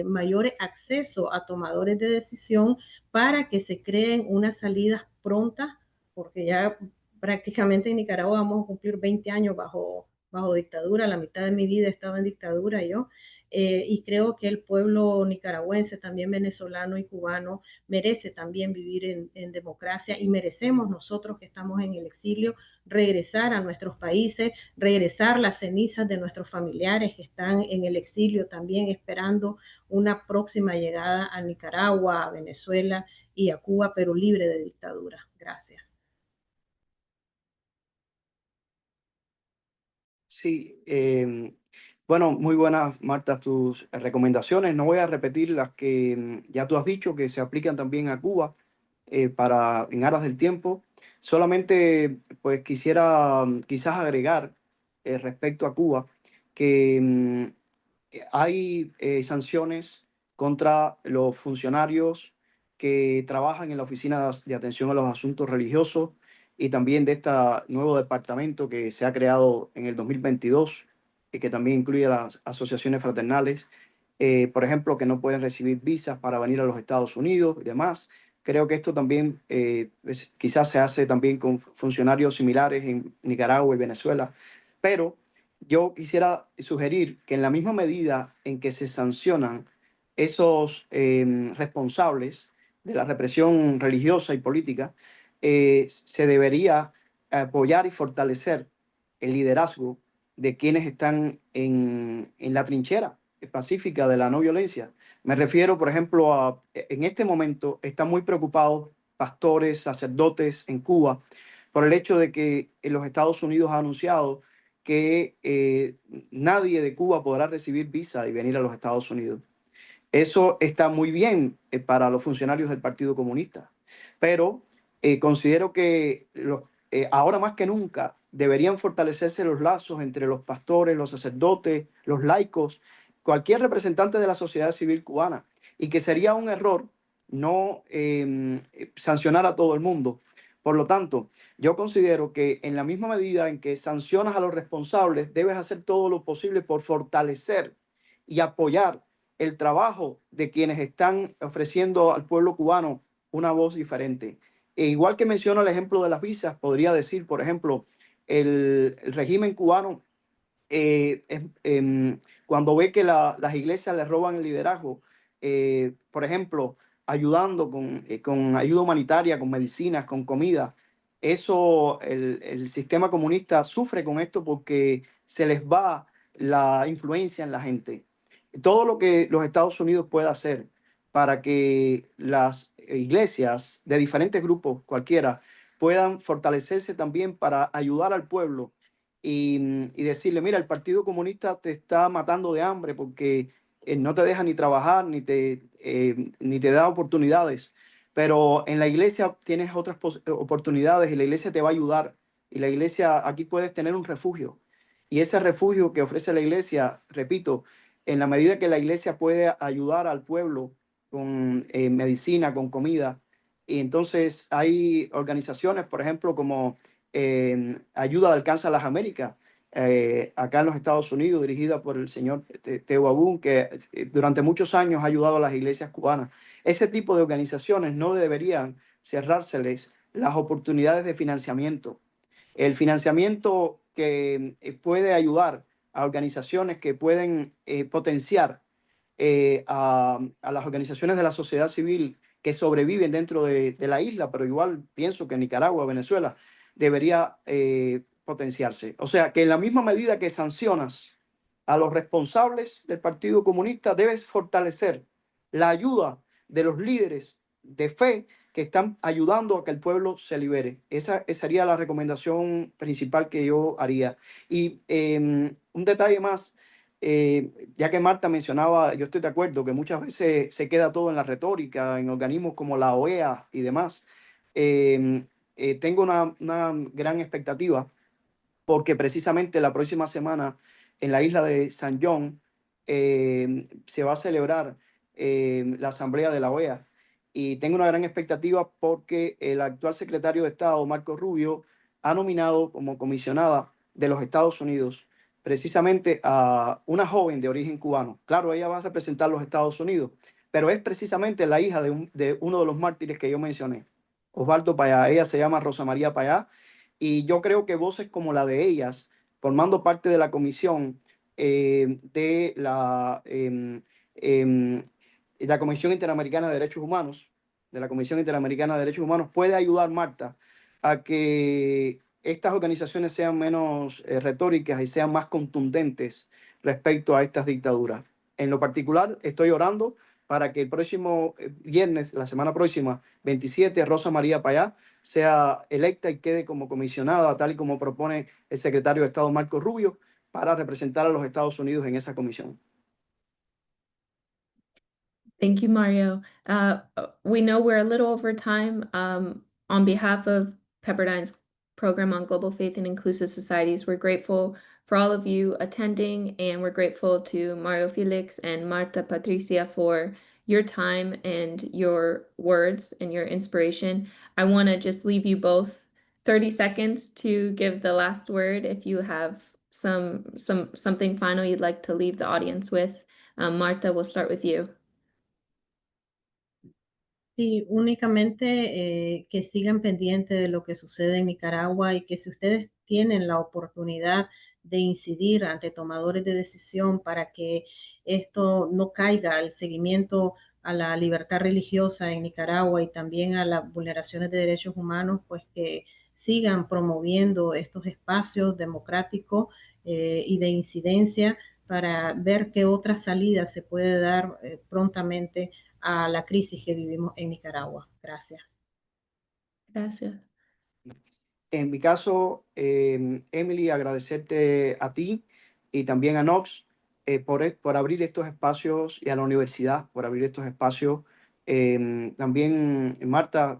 mayores acceso a tomadores de decisión para que se creen unas salidas prontas, porque ya prácticamente en Nicaragua vamos a cumplir 20 años bajo dictadura, la mitad de mi vida estaba en dictadura yo, y creo que el pueblo nicaragüense, también venezolano y cubano, merece también vivir en democracia, y merecemos nosotros que estamos en el exilio regresar a nuestros países, regresar las cenizas de nuestros familiares que están en el exilio también esperando una próxima llegada a Nicaragua, a Venezuela y a Cuba, pero libre de dictadura. Gracias. Sí, bueno, muy buenas, Marta, tus recomendaciones. No voy a repetir las que ya tú has dicho, que se aplican también a Cuba en aras del tiempo. Solamente, pues, quisiera quizás agregar respecto a Cuba que hay sanciones contra los funcionarios que trabajan en la Oficina de Atención a los Asuntos Religiosos y también de este nuevo departamento que se ha creado en el 2022 y que también incluye las asociaciones fraternales, por ejemplo, que no pueden recibir visas para venir a los Estados Unidos y demás. Creo que esto también quizás se hace también con funcionarios similares en Nicaragua y Venezuela, pero yo quisiera sugerir que en la misma medida en que se sancionan esos responsables de la represión religiosa y política, se debería apoyar y fortalecer el liderazgo de quienes están en la trinchera pacífica de la no violencia. Me refiero, por ejemplo, en este momento están muy preocupados pastores, sacerdotes en Cuba por el hecho de que los Estados Unidos ha anunciado que nadie de Cuba podrá recibir visa y venir a los Estados Unidos. Eso está muy bien para los funcionarios del Partido Comunista, pero considero que ahora más que nunca deberían fortalecerse los lazos entre los pastores, los sacerdotes, los laicos, cualquier representante de la sociedad civil cubana, y que sería un error no sancionar a todo el mundo. Por lo tanto, yo considero que en la misma medida en que sancionas a los responsables, debes hacer todo lo posible por fortalecer y apoyar el trabajo de quienes están ofreciendo al pueblo cubano una voz diferente. E igual que menciono el ejemplo de las visas, podría decir, por ejemplo, el régimen cubano, cuando ve que las iglesias le roban el liderazgo, por ejemplo, ayudando con ayuda humanitaria, con medicinas, con comida, eso, el sistema comunista sufre con esto porque se les va la influencia en la gente. Todo lo que los Estados Unidos pueda hacer para que las iglesias de diferentes grupos, cualquiera, puedan fortalecerse también para ayudar al pueblo y decirle, mira, el Partido Comunista te está matando de hambre porque no te deja ni trabajar, ni te da oportunidades, pero en la iglesia tienes otras oportunidades y la iglesia te va a ayudar y la iglesia, aquí puedes tener un refugio. Y ese refugio que ofrece la iglesia, repito, en la medida que la iglesia puede ayudar al pueblo con medicina, con comida, y entonces hay organizaciones, por ejemplo, como Ayuda de Alcance a las Américas, acá en los Estados Unidos, dirigida por el señor Teo Abún, que durante muchos años ha ayudado a las iglesias cubanas. Ese tipo de organizaciones no deberían cerrárseles las oportunidades de financiamiento. El financiamiento que puede ayudar a organizaciones que pueden potenciar a las organizaciones de la sociedad civil que sobreviven dentro de la isla, pero igual pienso que Nicaragua, Venezuela, debería potenciarse. O sea, que en la misma medida que sancionas a los responsables del Partido Comunista, debes fortalecer la ayuda de los líderes de fe que están ayudando a que el pueblo se libere. Esa sería la recomendación principal que yo haría. Y un detalle más, ya que Marta mencionaba, yo estoy de acuerdo que muchas veces se queda todo en la retórica, en organismos como la OEA y demás. Tengo una gran expectativa porque precisamente la próxima semana en la isla de San John se va a celebrar la asamblea de la OEA y tengo una gran expectativa porque el actual secretario de Estado, Marco Rubio, ha nominado como comisionada de los Estados Unidos precisamente a una joven de origen cubano. Claro, ella va a representar los Estados Unidos, pero es precisamente la hija de uno de los mártires que yo mencioné, Osvaldo Payá. Ella se llama Rosa María Payá y yo creo que voces como la de ellas, formando parte de la comisión de la Comisión Interamericana de Derechos Humanos, puede ayudar, Marta, a que estas organizaciones sean menos retóricas y sean más contundentes respecto a estas dictaduras. En lo particular, estoy orando para que el próximo viernes, la semana próxima, 27, Rosa María Payá sea electa y quede como comisionada, tal y como propone el secretario de Estado Marco Rubio, para representar a los Estados Unidos en esa comisión. Thank you, Mario. We know we're a little over time. On behalf of Pepperdine's program on global faith and inclusive societies, we're grateful for all of you attending, and we're grateful to Mario Felix and Marta Patricia for your time and your words and your inspiration. I want to just leave you both 30 seconds to give the last word if you have something final you'd like to leave the audience with. Marta, we'll start with you. Sí, únicamente que sigan pendientes de lo que sucede en Nicaragua y que si ustedes tienen la oportunidad de incidir ante tomadores de decisión para que esto no caiga al seguimiento a la libertad religiosa en Nicaragua y también a las vulneraciones de derechos humanos, pues que sigan promoviendo estos espacios democráticos y de incidencia para ver qué otra salida se puede dar prontamente a la crisis que vivimos en Nicaragua. Gracias. Gracias. En mi caso, Emily, agradecerte a ti y también a Knox por abrir estos espacios y a la universidad por abrir estos espacios. También, Marta,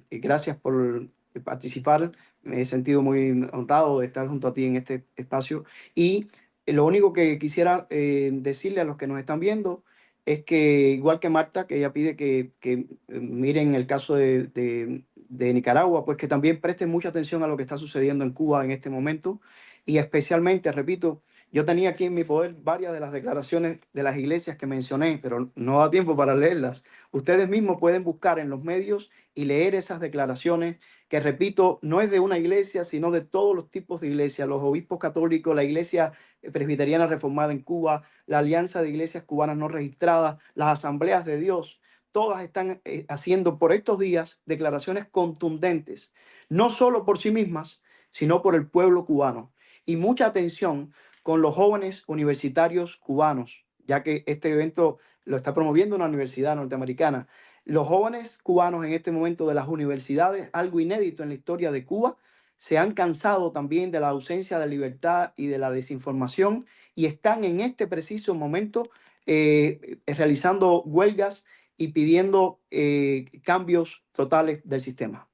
gracias por participar. Me he sentido muy honrado de estar junto a ti en este espacio. Y lo único que quisiera decirle a los que nos están viendo es que, igual que Marta, que ella pide que miren el caso de Nicaragua, pues que también presten mucha atención a lo que está sucediendo en Cuba en este momento y especialmente, repito, Yo tenía aquí en mi poder varias de las declaraciones de las iglesias que mencioné, pero no da tiempo para leerlas. Ustedes mismos pueden buscar en los medios y leer esas declaraciones que, repito, no es de una iglesia, sino de todos los tipos de iglesias, los obispos católicos, la Iglesia Presbiteriana Reformada en Cuba, la Alianza de Iglesias Cubanas No Registradas, las Asambleas de Dios. Todas están haciendo por estos días declaraciones contundentes, no solo por sí mismas, sino por el pueblo cubano. Y mucha atención con los jóvenes universitarios cubanos, ya que este evento lo está promoviendo una universidad norteamericana. Los jóvenes cubanos en este momento de las universidades, algo inédito en la historia de Cuba, se han cansado también de la ausencia de libertad y de la desinformación y están en este preciso momento realizando huelgas y pidiendo cambios totales del sistema.